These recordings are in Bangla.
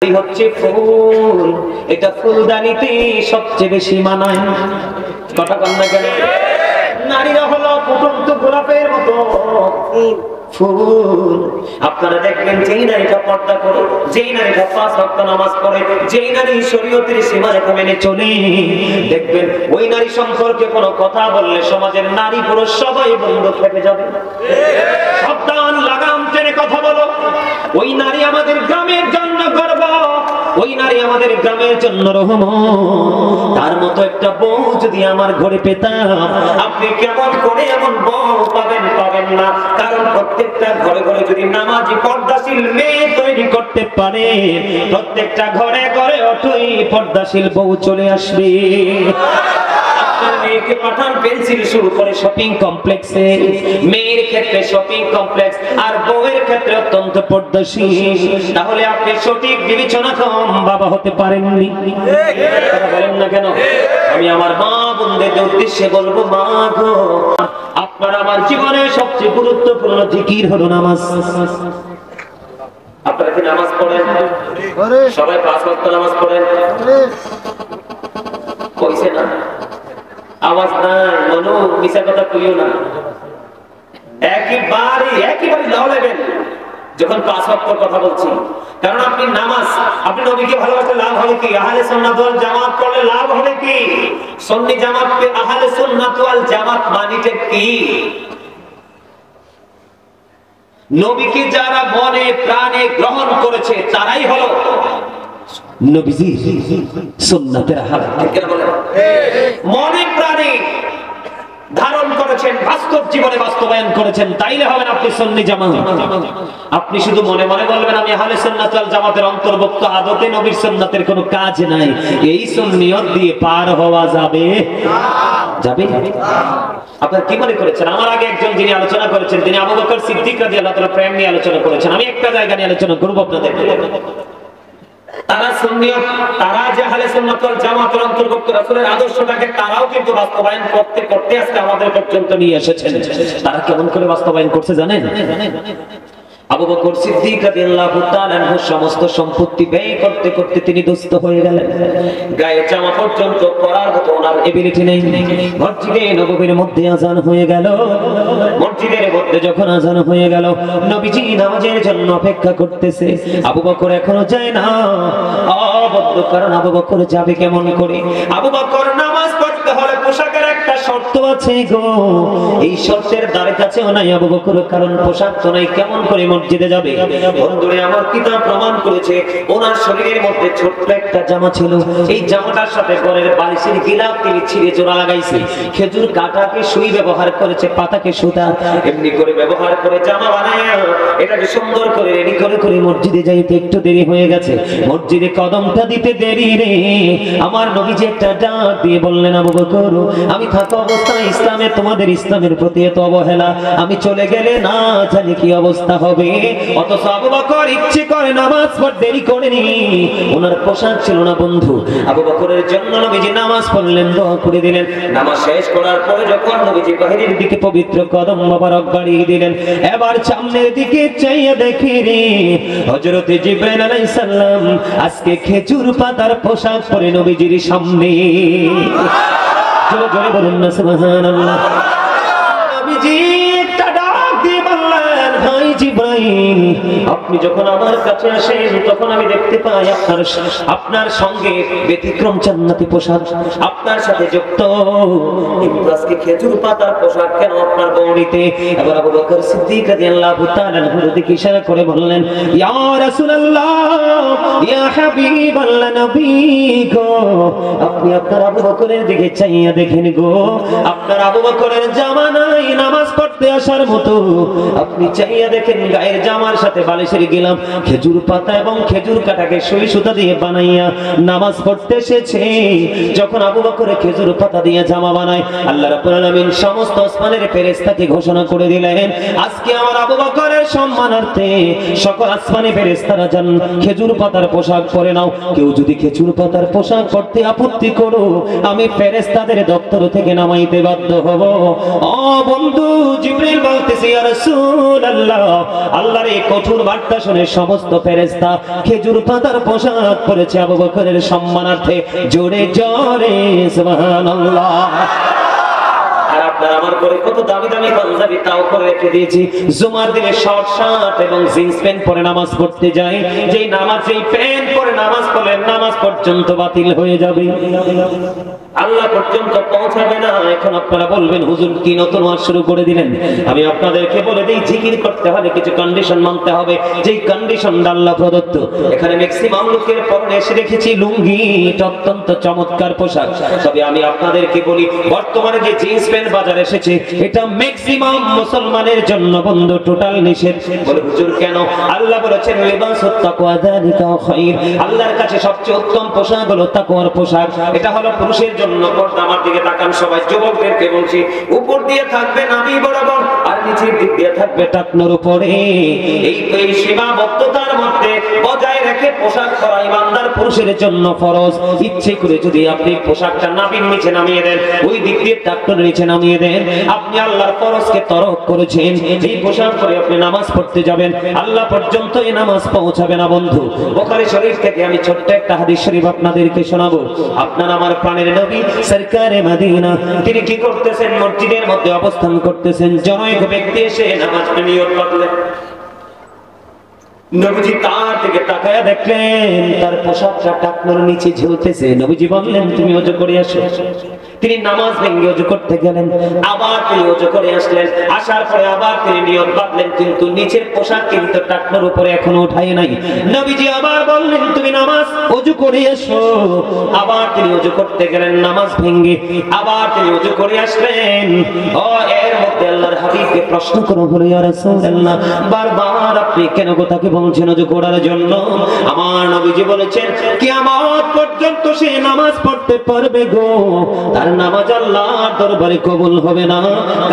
হচ্ছে ফুল, এটা ফুলদানিতে সবচেয়ে বেশি মানায়। কথা কন না কেন? নারীরা হলো ফুটন্ত গোলাপের মতো ফুল। আপনারা দেখবেন যেই নারীটা পর্দা করে, যেই নারীটা 5 ওয়াক্ত নামাজ পড়ে, যেই নারী শরীয়তের সীমারেখা মেনে চলে, দেখবেন ওই নারী সম্পর্কে কোনো কথা বললে সমাজের নারী পুরুষ সবাই বন্ধ থেকে যাবে। সাবধান, লাগাম টেনে কথা বলো। ওই নারী আমাদের গ্রামের জন্য গর্ব, ওই নারী আমাদের গ্রামের জন্য রহমত। তার মতো একটা বউ যদি আমার ঘরে পেতাম, আপনি কেমন করে এমন বউ পাবেন? পাবেন না। কারণ প্রত্যেকটা ঘরে ঘরে যদি নামাজি পর্দাশীল মেয়ে তৈরি করতে পারে, প্রত্যেকটা ঘরে ঘরে অটই পর্দাশীল বউ চলে আসবে। মেয়েকে পাঠান পেন্সিল শুরু করে শপিং কমপ্লেক্সে, মেয়ের ক্ষেত্রে শপিং কমপ্লেক্স, আর বউয়ের ক্ষেত্রে অত্যন্ত পর্দাশীল। তাহলে আপনি সঠিক বিবেচনা কম বাবা হতে পারেননি। কথা বলেন না কেন? আমি আমার মা বোনদের উদ্দেশ্যে বলবো, মা গো, আপনার আমার জীবনের সবচেয়ে গুরুত্বপূর্ণ জিকির হলো নামাজ। আপনারা কি নামাজ পড়েন? সবাই 5 ওয়াক্ত নামাজ পড়েন? কইছে না? আওয়াজ নাই, মনো মিছা কথা কইও না। একইবারে লাগাবেন যখন 5 ওয়াক্তের কথা বলছি। কারণ আপনি নামাজ, আপনি নবীকে ভালোবাসলে লাভ হবে কি? আহলে সুন্নাত ওয়াল জামাত করলে লাভ হবে কি? সুন্নি জামাত পে আহলে সুন্নাত ওয়াল জামাত মানিতে কি? নবীকে যারা মনে প্রাণে গ্রহণ করেছে তারাই হলো নবীজি সুন্নাতের আহলে। মনে প্রাণে ধারণ করেছেন, বাস্তব জীবনে বাস্তবায়ন করেছেন, তাইলে হবেন আপনি সুন্নি জামাত। আপনি শুধু মনে মনে বলবেন আমি আহলে সুন্নাত ওয়াল জামাতের অন্তর্ভুক্ত, আদতে নবীর সুন্নাতের কোনো কাজ নাই, এই সুন্নিয়ত দিয়ে পার হওয়া যাবে? যাবে? আপনারা কি মনে করেছেন? আমার আগে একজন যিনি আলোচনা করেছেন, তিনি আবু বকর সিদ্দিক রাদিয়াল্লাহু তাআলা প্রেম নিয়ে আলোচনা করেছেন। আমি একটা জায়গা নিয়ে আলোচনা করব আপনাদের। তারা সুন্নিয়ত, তারা যে আহলে সুন্নাত ওয়াল জামাতের অন্তর্ভুক্ত, রাসূলের আদর্শটাকে তারাও কিন্তু বাস্তবায়ন করতে করতে আজকে আমাদের পর্যন্ত নিয়ে এসেছেন। তারা কেমন করে বাস্তবায়ন করছে জানেন? আবু বকর সিদ্দিক রাদিয়াল্লাহু তাআলা আনহু সমস্ত সম্পত্তি ব্যয় করতে করতে তিনি দুস্থ হয়ে গেলেন। গায়ে জামা পর্যন্ত পরার মতো ওনার এবিলিটি নেই। মসজিদে নববীর মধ্যে আযান হয়ে গেল। মসজিদের মধ্যে যখন আযান হয়ে গেল, নবীজি নামাজের জন্য অপেক্ষা করতেছে। আবু বকর এখনো যায় না। অবদ্ধ, কারণ আবু বকর যাবে কেমন করে? আবু বকর নামাজ পড়তে হলে পোশাকের একটা শর্ত আছে গো। এই শর্তের দ্বারে কাছেও নাই আবু বকর, কারণ পোশাক তো নাই, কেমন করে মসজিদে যাবে? বন্ধুরে, আমার কিতাব প্রমাণ করেছে ওনার শরীরের মধ্যে ছোট্ট একটা জামা ছিল। এই জামাটার সাথে ঘরের বালিশের গিলাফ তিনি ছিঁড়ে জোড়া লাগাইছে। খেজুর কাটাকে সুই ব্যবহার করেছে, পাতাকে সুতা, এমনি করে ব্যবহার করে জামা বানায় এটাকে সুন্দর করে রেডি করে করে মসজিদে যাইতে একটু দেরি হয়ে গেছে। মসজিদে কদমটা দিতে দেরি রে, আমার নবীজি একটা ডাক দিয়ে বললেন, আবু বকর, আমি থাকা অবস্থায় ইসলামে তোমাদের ইসলামের প্রতি এত অবহেলা, আমি চলে গেলে না জানি কি অবস্থা হবে। অথচ আবু বকর ইচ্ছে করে নামাজ পড়তে দেরি করেনি। ওনার পোশাক ছিল না বন্ধু। আবু বকরের জন্য নবীজি নামাজ পড়লেন, দোয়া করে দিলেন। নামাজ শেষ করার পরে যখন নবীজি বাহিরের দিকে পবিত্র কদম মোবারক বাড়িয়ে দিলেন, এবার সামনের দিকে চাইয়া দেখি রে, হযরত জিবরাইল আলাইহিস সালাম আজকে খেজুর পাতার পোশাক পরে নবীজির সামনে। জোরে জোরে বলুন না সুবহানাল্লাহ। নবীজি একটা ডাক দিয়ে বললেন, ভাই জিবরাইল, আপনি যখন আমার কাছে আসেন তখন আমি দেখতে পাই আপনার সঙ্গে ব্যতিক্রম জান্নাতি পোশাক আপনার সাথে যুক্ত, কিন্তু আজকে খেজুর পাতার পোশাক কেন আপনার বউরিতে? এবার আবু বকর সিদ্দিক রাদিয়াল্লাহু তাআলা আনহুর দিকে ইশারা করে বললেন, ইয়া রাসূলুল্লাহ, ইয়া হাবিবাল্লাহ, নবী গো, আপনি আপনার আবু বকরের দিকে চাইয়া দেখেন গো, আপনার আবু বকরের জামা নাই নামাজ পড়তে আসার মতো। আপনি চাইয়া দেখেন, গায়ের জামার সাথে বালিশের গিলাফ খেজুর পাতা এবং খেজুর কাটাকে সুই সুতা দিয়ে বানাইয়া নামাজ পড়তে এসেছে। যখন আবু বকর খেজুর পাতা দিয়ে জামা বানায়, আল্লাহ রাব্বুল আলামিন সমস্ত আসমানের ফেরেশতাকে ঘোষণা করে দিলেন, আজকে আমার আবু বকরের সম্মানার্থে সকল আসমানি ফেরেশতারা যেন খেজুর পাতার পোশাক পরে নাও। কেউ যদি খেজুর পাতার পোশাক পরতে আপত্তি করো, আমি ফেরেশতাদের দপ্তর থেকে নামাইতে বাধ্য হব। ও বন্ধু, জিবরিল বলতেছে, ইয়া রাসূলুল্লাহ, আল্লাহর এই কঠোর বার্তা শুনে সমস্ত ফেরেশতা খেজুর পাতার পোশাক পরেছে আবু বকরের সম্মানার্থে। জোরে জোরে সুবহানাল্লাহ। আমার করে কত দামি দামি পাঞ্জাবি তাও করে রেখে দিয়েছি। জুমার দিনে শর্ট শার্ট এবং জিন্স প্যান্ট পরে নামাজ পড়তে যাই, যেই নামাজ যেই প্যান্ট পরে নামাজ পড়লে নামাজ পর্যন্ত বাতিল হয়ে যাবে, আল্লাহ পর্যন্ত পৌঁছাবে না। এখন আপনারা বলবেন, হুজুর কি নতুন ওয়াজ শুরু করে দিলেন? আমি আপনাদেরকে বলে দিই, জিকির করতে হলে কিছু কন্ডিশন মানতে হবে, যেই কন্ডিশনটা আল্লাহ প্রদত্ত। এখানে ম্যাক্সিমাম লোকের পরনে এসে দেখেছি লুঙ্গি, এটা অত্যন্ত চমৎকার পোশাক। তবে আমি আপনাদেরকে বলি, বর্তমানে যে জিন্স প্যান্ট বাজারে এসেছে, এটা ম্যাক্সিমাম মুসলমানের জন্য বন্ধু টোটাল নিষেধ। বলে হুজুর কেন? আল্লাহ বলেছেন, লিবাসুত তাকওয়া যালিকা খায়র, আল্লাহর কাছে সবচেয়ে উত্তম পোশাক হলো তাকওয়ার পোশাক। এটা হলো পুরুষের জন্য। পর্দা, আমার দিকে তাকান সবাই, যুবকদেরকে বলছি, উপর দিয়ে থাকবে নাভি বরাবর, আর নিচের দিক দিয়ে থাকবে টাকনোর উপরে। এই সীমাবদ্ধতার মধ্যে বজায় রেখে পোশাক পরা ইমানদার পুরুষের জন্য ফরজ। ইচ্ছে করে যদি আপনি পোশাকটা নাভির নিচে নামিয়ে দেন, ওই দিক দিয়ে টাকনোর নিচে নামিয়ে দেন, আপনি আল্লাহর ফরজকে তরক করেছেন। এই পোশাক পরে আপনি নামাজ পড়তে যাবেন, আল্লাহ পর্যন্ত এই নামাজ পৌঁছাবে না বন্ধু। বুখারী শরীফ থেকে আমি ছোট্ট একটা হাদিস শরীফ আপনাদেরকে শোনাবো। আপনার আমার প্রাণের নবী সরকারে মদিনা, তিনি কি করতেছেন? মসজিদের মধ্যে অবস্থান করতেছেন। জনৈক ব্যক্তি এসে নামাজের নিয়ত করলেন। নবীজি তার দিকে তাকায়া দেখলেন তার পোশাকটা টাকনোর নিচে ঝুলতেছে। নবীজি বললেন, তুমি ওযু করে আসো। তিনি নামাজ ভেঙে ওযু করতে গেলেন, আবার তিনি ওযু করে আসলেন। আসার পরে আবার তিনি নিয়ত বাঁধলেন, কিন্তু নিচের পোশাক কিন্তু টাকনোর উপরে এখনো উঠায় নাই। নবীজি আবার বললেন, তুমি নামাজ ওযু করে এসো। আবার তিনি ওযু করতে গেলেন, নামাজ ভেঙে আবার তিনি ওযু করে আসলেন। ও এর মধ্যে আল্লাহর হাবিবকে প্রশ্ন করা হলো, ইয়া রাসূলুল্লাহ, বারবার আপনি কেন কথাকে বলছেন ওযু করার জন্য? আমার নবীজি বলেছেন, কিয়ামত পর্যন্ত সে নামাজ পড়তে পারবে গো, তার নামাজ আল্লাহর দরবারে কবুল হবে না।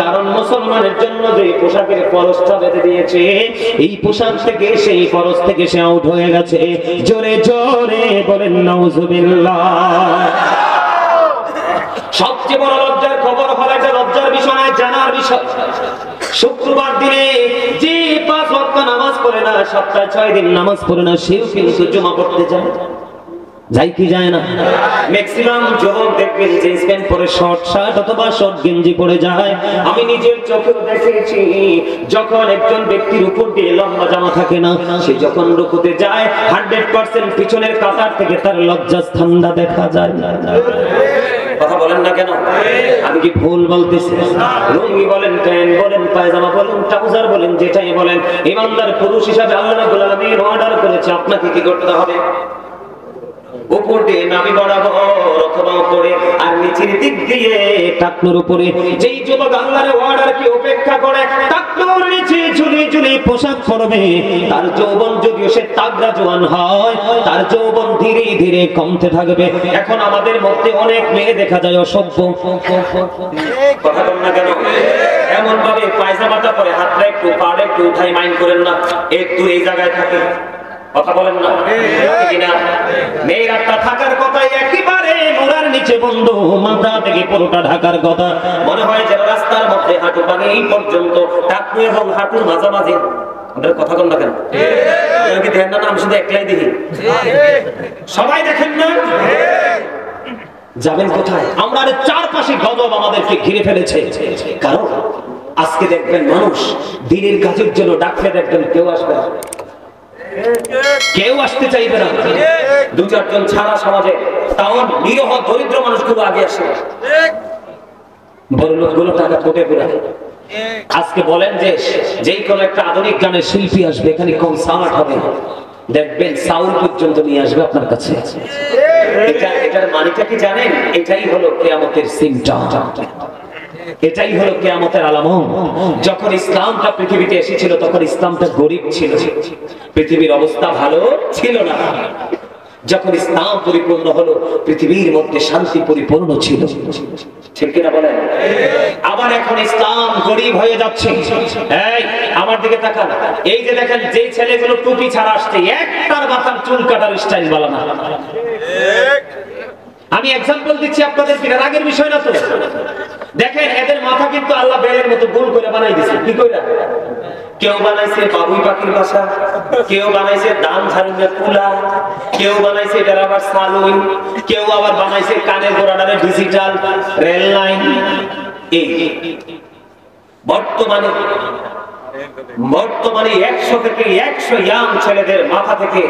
কারণ মুসলমানের জন্য যে পোশাকের ফরজটা বেঁধে দিয়েছে, এই পোশাক থেকে, সেই ফরজ থেকে সে আউট হয়ে গেছে। জোরে জোরে বলেন নাউজুবিল্লাহ। সবচেয়ে বড় লজ্জার খবর হলো, এটা লজ্জার বিষয় নয়, জানার বিষয়। শুক্রবার দিনে যে 5 ওয়াক্ত নামাজ পড়ে না, সপ্তাহে 6 দিন নামাজ পড়ে না, সেও কিন্তু জুমা পড়তে যায়। যাই কি যায় না? ম্যাক্সিমাম যুবক দেখবেন জিন্স প্যান্ট পরে, শর্ট শার্ট অথবা শর্ট গেঞ্জি পরে যায়। আমি নিজের চোখে দেখেছি, যখন একজন ব্যক্তির উপর দিয়ে লম্বা জামা থাকে না, সে যখন রুকুতে যায় 100% পিছনের কাতার থেকে তার লজ্জাস্থানটা দেখা যায়। কথা বলেন না কেন? আমি কি ভুল বলতেছি? লুঙ্গি বলেন, প্যান্ট বলেন, পায়জামা বলেন, ট্রাউজার বলেন, যেটাই বলেন, ইমানদার পুরুষ হিসাবে আল্লাহ রাব্বুল আলামিন অর্ডার করেছে আপনাকে কি করতে হবে? উপর দিয়ে নাভি বরাবর অথবা উপরে, আর নিচের দিক দিয়ে টাকনোর উপরে। যেই যুবক আল্লাহর অর্ডারকে উপেক্ষা করে টাকনোর নিচে ঝুলি ঝুলি পোশাক পরবে, তার যৌবন যদিও সে তাগড়া জওয়ান হয়, তার যৌবন ধীরে ধীরে কমতে থাকবে। এখন আমাদের মধ্যে অনেক মেয়ে দেখা যায় অসভ্য। কথা বল না কেন? এমন ভাবে পায়জামাটা পরে, হাতটা একটু পাড়ে একটু উঠাই, মাইন্ড করেন না, একটু এই জায়গায় থাকে। কথা বলেন না কিনা? মেয়েরা থাকার কথা একেবারে মোড়ার নিচে বন্ধ, মাথা থেকে পুরোটা ঢাকার কথা। মনে হয় যেন রাস্তার মধ্যে হাঁটু পানি এই পর্যন্ত, টাকনু এবং হাঁটুর মাঝামাঝি। ওদের কথা বল না কেন? কি দেখেন না? আমি শুধু একলাই দেখি, সবাই দেখেন না? যাবেন কোথায়? আমরা চারপাশে গজব আমাদেরকে ঘিরে ফেলেছে। কারণ আজকে দেখবেন মানুষ দিনের কাজের জন্য ডাকলে দেখবেন কেউ আসবে না, কেউ আসতে চাইবে না। 2-4 জন ছাড়া সমাজে, তাও নিরহ দরিদ্র মানুষগুলো আগে আসে, বড় লোকগুলো টাকা ঠকে পড়ে। আজকে বলেন যে যেই কোন একটা আধুনিক গানের শিল্পী আসবে, এখানে কনসার্ট হবে, দেখবেন সাউন্ড পর্যন্ত নিয়ে আসবে আপনার কাছে। এটার মানেটা কি জানেন? এটাই হলো কিয়ামতের সিমটম, এটাই হলো কিয়ামতের আলামত। যখন ইসলামটা পৃথিবীতে এসেছিল, তখন ইসলামটা গরিব ছিল, পৃথিবীর অবস্থা ভালো ছিল না। যখন ইসলাম পরিপূর্ণ হলো পৃথিবীর মধ্যে শান্তি পরিপূর্ণ ছিল, ঠিক কিনা বলেন? আবার এখন ইসলাম গরিব হয়ে যাচ্ছে। এই আমার দিকে তাকান, এই যে দেখেন যে ছেলেগুলো টুপি ছাড়া আসছে, একটার মাথার চুল কাটার স্টাইল বলা না। আমি এক্সাম্পল দিচ্ছি আপনাদের, রাগের বিষয় না তো। দেখেন এদের মাথা কিন্তু আল্লাহ বেলের মতো গোল করে বানাই দিয়েছে। কি কইরা? কেউ বানাইছে বাবুই পাখির বাসা, কেউ বানাইছে দান ঝাড়ুনের কুলা, কেউ বানাইছে এটার আবার সালুই, কেউ আবার বানাইছে কানের গোড়াটারে ডিজিটাল রেল লাইন। এই বর্তমানে 100 থেকে 100 ইয়াং ছেলেদের মাথা থেকে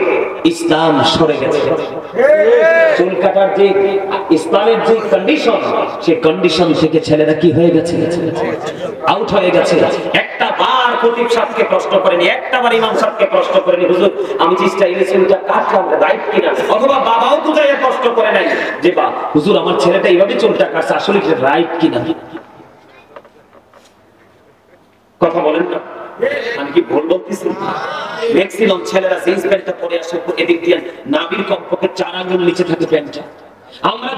ইসলাম সরে গেছে। চুল কাটার যে ইসলামের যে কন্ডিশন, সেই কন্ডিশন থেকে ছেলেরা কি হয়ে গেছে? আউট হয়ে গেছে। একটা বার খতিব সাহেবকে প্রশ্ন করেনি, একটা বার ইমাম সাহেবকে প্রশ্ন করেনি, হুজুর আমি যে স্টাইলে চুলটা কাটলাম রাইট কিনা, অথবা বাবাও তো যাই প্রশ্ন করে নাই যে বা হুজুর আমার ছেলেটা এইভাবে চুলটা কাটছে আসলে কি রাইট কিনা। কথা বলেন না, আমি কি ভুল বলতেছি? ম্যাক্সিমাম ছেলেরা জিন্স প্যান্টটা পরে আসে, এদিক দিয়ে নাভির কমপক্ষে 4 আঙ্গুল নিচে থাকে প্যান্টটা। আমরা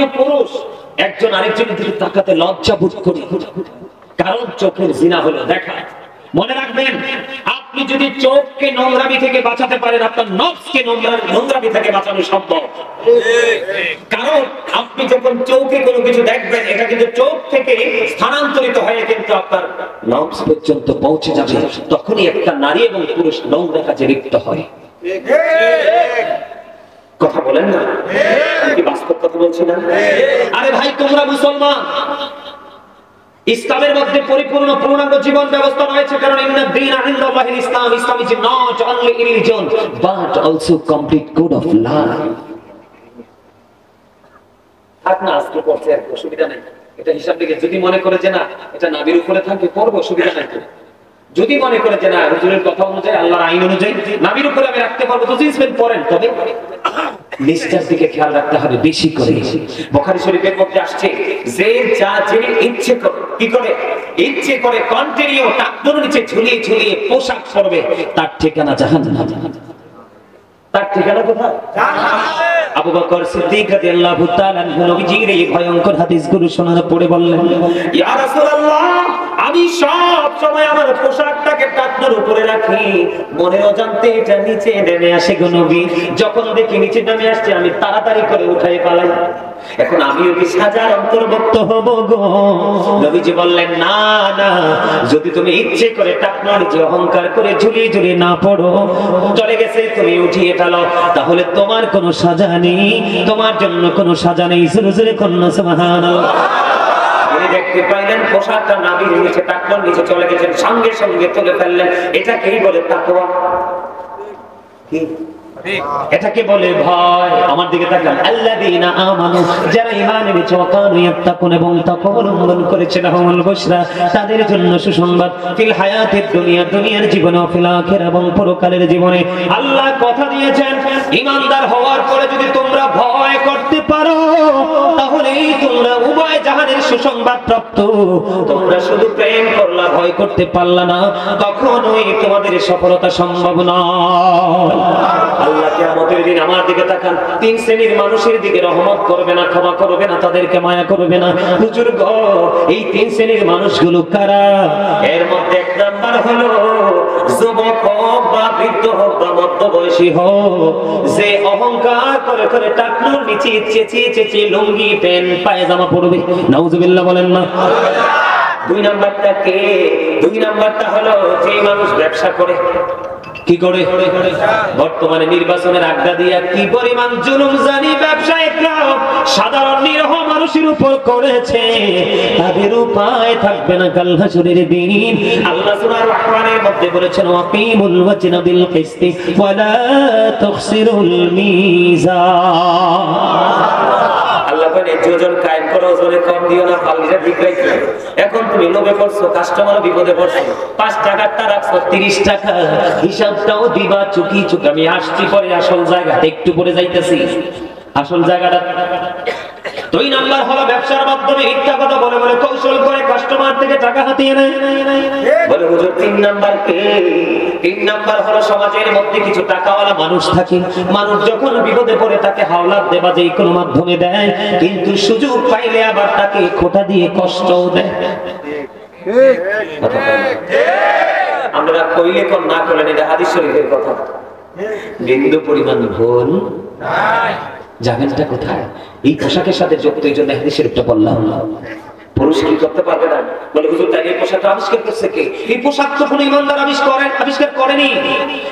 যে পুরুষ একজন আরেকজনের দিকে তাকাতে লজ্জা বোধ করি, কারণ চোখের জিনা হলো দেখা। মনে রাখবেন, আপনি যদি চোখকে নোংরামি থেকে বাঁচাতে পারেন, আপনার নফসকে নোংরামি থেকে বাঁচানো সম্ভব। কারণ আপনি যখন চোখে কোনো কিছু দেখবেন, এটা কিন্তু চোখ থেকে স্থানান্তরিত হয়ে কিন্তু আপনার নফস পর্যন্ত পৌঁছে যাবে। তখনই একটা নারী এবং পুরুষ নোংরা কাজে লিপ্ত হয়। কথা বলেন না, কি বাস্তব কথা বলছি না? আরে ভাই, তোমরা মুসলমান, ইসলামের মধ্যে পরিপূর্ণ পূর্ণাঙ্গ জীবন ব্যবস্থা রয়েছে। কারণ ইন্নাদ দীনা ইনদাল্লাহিল Islam, Islam is not only religion but also complete code of life. আপনি আজকে পড়তে আর অসুবিধা নাই, এটা হিসাব থেকে যদি মনে করে যে না এটা নাবির উপরে থাকে পড়বো, অসুবিধা নাই। যদি মনে করে যে না হুজুরের কথা অনুযায়ী, আল্লাহর আইন অনুযায়ী নাবির উপরে আমি রাখতে পারবো, তো জিন্স প্যান্ট পরেন, তবে নিষ্ঠার দিকে খেয়াল রাখতে হবে বেশি করে। বুখারী শরীফের মধ্যে আসছে যে যা যে ইচ্ছে করে কি করে, ইচ্ছে করে কন্টিনিউ টাকনুর নিচে ঝুলিয়ে ঝুলিয়ে পোশাক পরবে, তার ঠিকানা জাহান্নাম। তার ঠিকানা কোথায়? জাহান্নামে। আবু বকর সিদ্দিক রাদিয়াল্লাহু তাআলা আনহু নবীজির এই ভয়ঙ্কর হাদিসগুলো শোনার পরে বললেন, ইয়া রাসূলুল্লাহ, আমি সব সময় আমার পোশাকটাকে টাকনুর উপরে রাখি, মনে অজান্তে এটা নিচে নেমে আসে গো নবী। যখন দেখি নিচে নেমে আসছে, আমি তাড়াতাড়ি করে উঠাই পালাই। এখন আমিও কি সাজার অন্তর্ভুক্ত হব গো? নবীজি বললেন, না না, যদি তুমি ইচ্ছে করে টাকনুর নিচে অহংকার করে ঝুলিয়ে ঝুলিয়ে না পড়ো, চলে গেছে তুমি উঠিয়ে ফেলো, তাহলে তোমার কোনো সাজা নেই, তোমার জন্য কোনো সাজা নেই। জোরে জোরে কন্যা সুবহানাল্লাহ। তিনি দেখতে পাইলেন পোশাকটা নাভির নিচে টাকনুর নিচে চলে গেছেন, সঙ্গে সঙ্গে তুলে ফেললেন। এটাকেই বলে তাকওয়া। কি এটাকে বলে ভয়। আমার দিকে তাকান, আল্লাযীনা আমানু, যারা ঈমান এনেছে, ওয়া কানু ইয়াত্তাকুন, এবং তাকওয়া অবলম্বন করেছে, লাহুমুল বুশরা, তাদের জন্য সুসংবাদ, ফিল হায়াতিদ দুনিয়া, দুনিয়ার জীবনে, ফিল আখিরা, এবং পরকালের জীবনে। আল্লাহ কথা দিয়েছেন, ঈমানদার হওয়ার পরে যদি তোমরা ভয় করতে পারো, তাহলেই তোমরা উভয় জাহানের সুসংবাদ প্রাপ্ত। তোমরা শুধু প্রেম করলা, ভয় করতে পারলা না, কখনোই তোমাদের সফলতা সম্ভব নয়। আল্লাহ কিয়ামতের দিন আমার দিকে তাকান, 3 শ্রেণীর মানুষের দিকে রহমত করবে না, ক্ষমা করবে না, তাদেরকে মায়া করবে না। হুজুর গো, এই 3 শ্রেণীর মানুষগুলো কারা? এর মধ্যে 1 নাম্বার হলো যুবক হোক বা বৃদ্ধ হোক বা মধ্যবয়সী হোক, যে অহংকার করে করে টাকনুর নিচে চেঁচিয়ে চেঁচিয়ে লুঙ্গি প্যান্ট পায়জামা পরবে। নাউজুবিল্লাহ বলেন না। 2 নাম্বারটা কে? 2 নাম্বারটা হলো যে মানুষ ব্যবসা করে। কি করে? বর্তমানে নির্বাচনের আড্ডা দিয়া কি পরিমাণ জুলুম জানি ব্যবসায়ীরা সাধারণ নিরহ মানুষের উপর করেছে, তাদের উপায় থাকবে না কাল হাসরের দিন। আল্লাহ সূরা রহমানের মধ্যে বলেছেন, ওয়াকিমুল ওয়াজনা বিল কিসতি ওয়া লা তুখসিরুল মিজান। আল্লাহ বলে যোজন কায়েম করো, ওজনে কম দিও না, পাল্লিটা ঠিক রাখো। এখন তুমি লোভে পড়ছো, কাস্টমার বিপদে পড়ছে, 5 টাকারটা রাখছো 30 টাকা, হিসাবটাও দিবা চুকি চুকি। আমি আসছি পরে আসল জায়গাটা, একটু পরে যাইতেছি আসল জায়গাটা। দুই নাম্বার হলো ব্যবসার মাধ্যমে মিথ্যা কথা বলে বলে কৌশল করে কাস্টমার থেকে টাকা হাতিয়ে নেয়। বলে হুজুর তিন নাম্বার কে? তিন নাম্বার হলো সমাজের মধ্যে কিছু টাকাওয়ালা মানুষ থাকে, মানুষ যখন বিপদে পড়ে তাকে হাওলাত দেবা যেই কোনো মাধ্যমে দেয়, কিন্তু সুযোগ পাইলে আবার তাকে খোঁটা দিয়ে কষ্টও দেয়। আমরা কইলে কোন না করলেন, এটা হাদিস শরীফের কথা, বিন্দু পরিমাণ ভুল নাই। যাবেনটা কোথায়? এই পোশাকের সাথে যুক্ত, এই জন্য হাদিস শরীফটা বললাম। পুরুষ কি করতে পারবে না? বলে হুজুর তাই এই পোশাকটা আবিষ্কার করছে কে? এই পোশাক তো কোনো ইমানদার আবিষ্কার করেনি,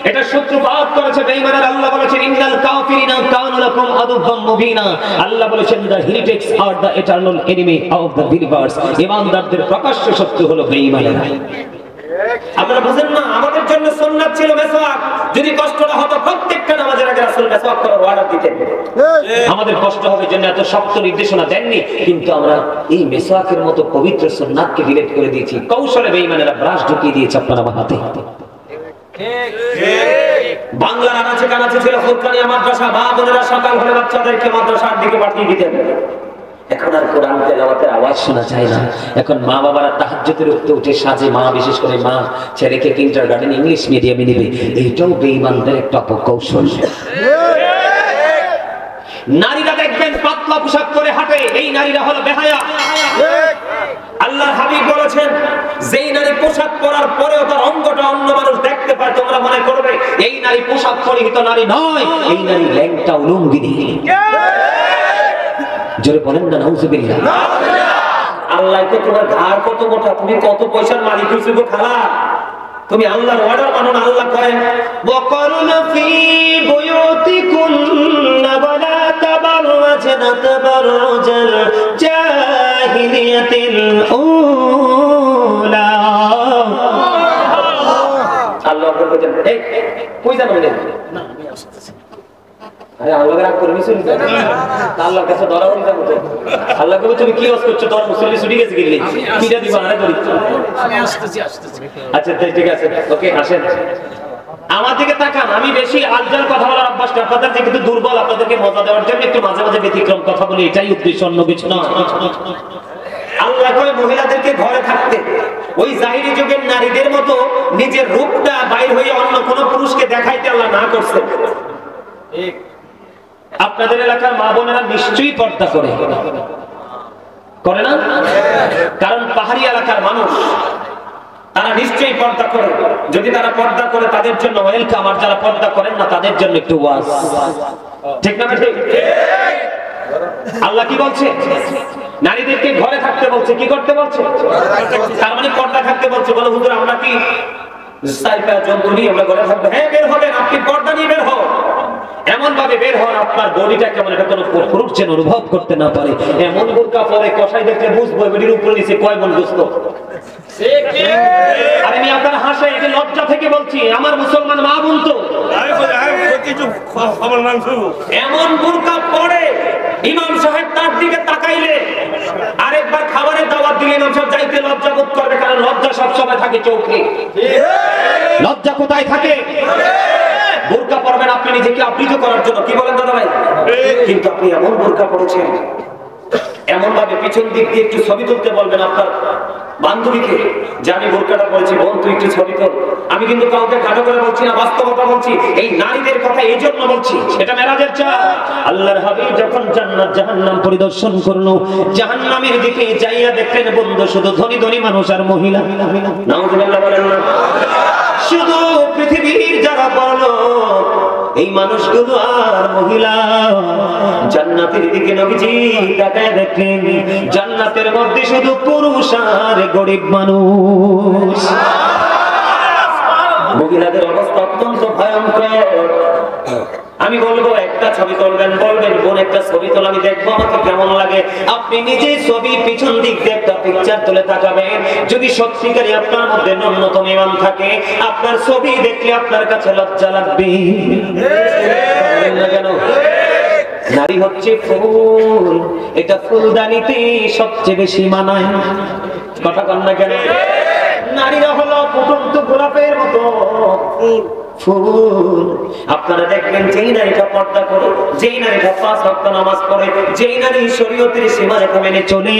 এটা শত্রু পাপ করেছে বেঈমানের। আল্লাহ বলেছেন ইন্নাল কাফিরিনা কানু লাকুম আদুওয়াম মুবিনা। আল্লাহ বলেছেন the heretics are the eternal enemy of the believers. ইমানদারদের প্রকাশ্য শত্রু হলো বেঈমানেরা। আপনারা বুঝেন না, আমাদের জন্য সুন্নাত ছিল মেসওয়াক। যদি কষ্ট না হতো প্রত্যেকটা নামাজের আগে রাসূল মেসওয়াক করার ওয়াদা দিতেন। আমাদের কষ্ট হবে জন্য এত শক্ত নির্দেশনা দেননি, কিন্তু আমরা এই মেসওয়াকের মতো পবিত্র সুন্নাতকে ডিলিট করে দিয়েছি। কৌশলে বেঈমানেরা ব্রাশ ঢুকিয়ে দিয়েছে আপনার আমার হাতে। বাংলার আনাচে কানাচে ছিল ফুরকানিয়া মাদ্রাসা, মা বোনেরা সকাল হলে বাচ্চাদেরকে মাদ্রাসার দিকে পাঠিয়ে দিতেন। এখন আর কোরআন তেলাওয়াতের আওয়াজ শোনা যায় না। এখন মা বাবারা তাহাজ্জুদের উঠে সাজে, মা বিশেষ করে মা ছেলেকে কিন্ডারগার্টেন ইংলিশ মিডিয়ামে নেবে, এইটাও বেঈমানদের একটা অপকৌশল। নারীরা দেখবেন পাতলা পোশাক পরে হাঁটে, এই নারীরা হলো বেহায়া। আল্লাহর হাবিব বলেছেন যেই নারী পোশাক পরার পরেও তার অঙ্গটা অন্য মানুষ দেখতে পায়, তোমরা মনে করবে এই নারী পোশাক পরিহিত নারী নয়, এই নারী ল্যাংটা উলঙ্গিনী। জোরে বলেন না নাউজুবিল্লাহ। আল্লাহ তো তোমার ঘাড় কত মোটা, তুমি কত পয়সার মালিক হইছো গো খালা, তুমি আল্লাহর অর্ডার মানো না। আল্লাহ করেন ওয়াকারনা ফি বুয়ুতিকুন্না ওয়ালা তাবাররাজনা তাবাররুজাল জাহিলিয়াতিল উলা। আল্লাহ বলেন এই কই জানো না, আমি আসতেছি। আরে আল্লাহ রাগ করে মিছিল না, আল্লাহর কাছে ধরা হয়ে যাবে তো। আল্লাহ কবে তুমি কি ওয়াজ করছো, তোর মুসল্লি ছুটি গেছে গিলি কিটা দিবা আরে ধরি, আমি আসতেছি। আচ্ছা ঠিক আছে, ওকে আসেন। আমার দিকে তাকান, আমি বেশি আলজাল কথা বলার অভ্যাস না, আপনাদের যে কিন্তু দুর্বল, আপনাদেরকে মজা দেওয়ার জন্য একটু মাঝে মাঝে ব্যতিক্রম কথা বলি, এটাই উদ্দেশ্য, অন্য কিছু না। আল্লাহ কয় মহিলাদেরকে ঘরে থাকতে, ওই জাহিরি যুগের নারীদের মতো নিজের রূপটা বাইর হয়ে অন্য কোন পুরুষকে দেখাইতে আল্লাহ না করছে। ঠিক আপনাদের এলাকার মা বোনেরা নিশ্চয়ই পর্দা করে না? কারণ পাহাড়ি এলাকার মানুষ, তারা নিশ্চয়ই পর্দা করে। যদি তারা পর্দা করে তাদের জন্য ওয়েলকাম, আর যারা পর্দা করেন না তাদের জন্য একটু ওয়াজ। ঠিক না? ঠিক। আল্লাহ কি বলছে? নারীদেরকে ঘরে থাকতে বলছে, কি করতে বলছে? তার মানে পর্দা থাকতে বলছে। বলো হুজুর আমরা কি সাইফা জন্তু নিয়ে আমরা ঘরে থাকবো? হ্যাঁ বের হবেন, আপনি পর্দা নিয়ে বের হন, এমন ভাবে বের হন আপনার বডিটা কেমন এটা কোনো পুরুষ যেন অনুভব করতে না পারে। এমন বোরকা পরে কষাই দেখলে বুঝবো বডির উপরে নিচে কয় মন বুঝতো। আরে আমি আপনার হাসে এটা লজ্জা থেকে বলছি, আমার মুসলমান মা বোন তো এমন বোরকা পরে ইমাম সাহেব তার দিকে তাকাইলে আরেকবার খাবারের দাওয়াত দিলে ইমাম সাহেব যাইতে লজ্জা বোধ করবে, কারণ লজ্জা সবসময় থাকে চোখে। লজ্জা কোথায় থাকে? বোরকা পরবেন আপনি নিজেকে আবৃত করার জন্য, কি বলেন দাদা ভাই? কিন্তু আপনি এমন বোরকা পরেছেন, এমন ভাবে পিছন দিক দিয়ে একটু ছবি তুলতে বলবেন আপনার বান্ধবীকে, যে আমি বোরকাটা পরেছি, বোন তুই একটু ছবি তোল। আমি কিন্তু কাউকে খাটো করে বলছি না, বাস্তবতা বলছি। এই নারীদের কথা এই জন্য বলছি, এটা মেরাজের চাঁদ। আল্লাহর হাবিব যখন জান্নাত জাহান্নাম পরিদর্শন করলো, জাহান্নামের দিকে যাইয়া দেখলেন বন্ধু শুধু ধনী ধনী মানুষ আর মহিলা। নাউজুবিল্লাহ বলেন না। শুধু পৃথিবীর যারা বড় এই মানুষগুলো আর মহিলা। জান্নাতের দিকে নবীজি তাকায় দেখেন, জান্নাতের মধ্যে শুধু পুরুষ আর গরিব মানুষ। মহিলাদের অবস্থা অত্যন্ত ভয়ঙ্কর। আমি বলবো একটা ছবি তুলবেন, বলবেন বোন একটা ছবি তোল, আমি দেখবো আমাকে কেমন লাগে। আপনি নিজে ছবি পিছন দিক দিয়ে একটা পিকচার তুলে তাকাবেন। যদি সত্যিকারই আপনার মধ্যে ন্যূনতম ঈমান থাকে, আপনার ছবি দেখলে আপনার কাছে লজ্জা লাগবে। কেন? নারী হচ্ছে ফুল, এটা ফুলদানিতে সবচেয়ে বেশি মানায়। কথা কন না কেন? নারীরা হলো ফুটন্ত গোলাপের মতো ফুল। আপনারা দেখবেন যেই নারীটা পর্দা করে, যেই নারীটা 5 ওয়াক্ত নামাজ পড়ে, যেই নারী শরীয়তের সীমারেখা মেনে চলে,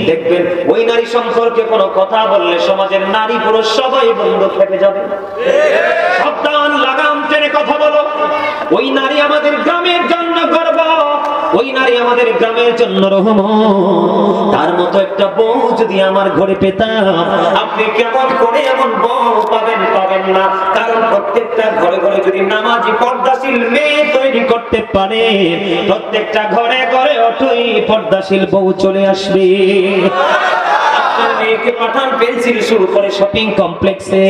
দেখবেন ওই নারী সম্পর্কে কোনো কথা বললে সমাজের নারী পুরুষ সবাই বন্ধ থেকে যাবে। সাবধান, লাগাম টেনে কথা বলো। ওই নারী আমাদের গ্রামের জন্য গর্ব, ওই নারী আমাদের গ্রামের জন্য রহমত। তার মতো একটা বউ যদি আমার ঘরে পেতাম, আপনি কেমন করে এমন বউ পাবেন? পাবেন না। কারণ প্রত্যেকটা ঘরে ঘরে যদি নামাজি পর্দাশীল মেয়ে তৈরি করতে পারে, প্রত্যেকটা ঘরে ঘরে অটই পর্দাশীল বউ চলে আসবে। মেয়েকে পাঠান পেন্সিল শুরু করে শপিং কমপ্লেক্সে,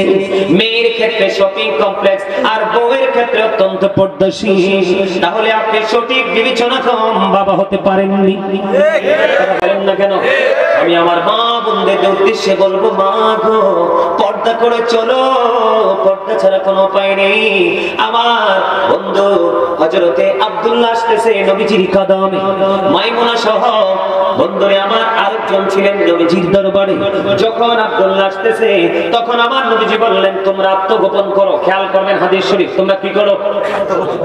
মেয়ের ক্ষেত্রে শপিং কমপ্লেক্স, আর বউয়ের ক্ষেত্রে অত্যন্ত পর্দাশীল। তাহলে আপনি সঠিক বিবেচনা কম বাবা হতে পারেননি। বলেন না কেন? আমি আমার মা বোনদের উদ্দেশ্যে বলবো, মা গো, পর্দা করে চলো, পর্দা ছাড়া কোনো উপায় নেই। আমার বন্ধু হযরতে আব্দুল্লাহ আসতেছে নবীজির কদমে, মাইমুনা সহ বন্ধুরে আমার আরেকজন ছিলেন নবীজির দরবারে। যখন আব্দুল্লাহ আসতেছে তখন আমার নবীজি বললেন, তোমরা আত্মগোপন করো। খেয়াল করবেন হাদিস শরীফ, তোমরা কি করো?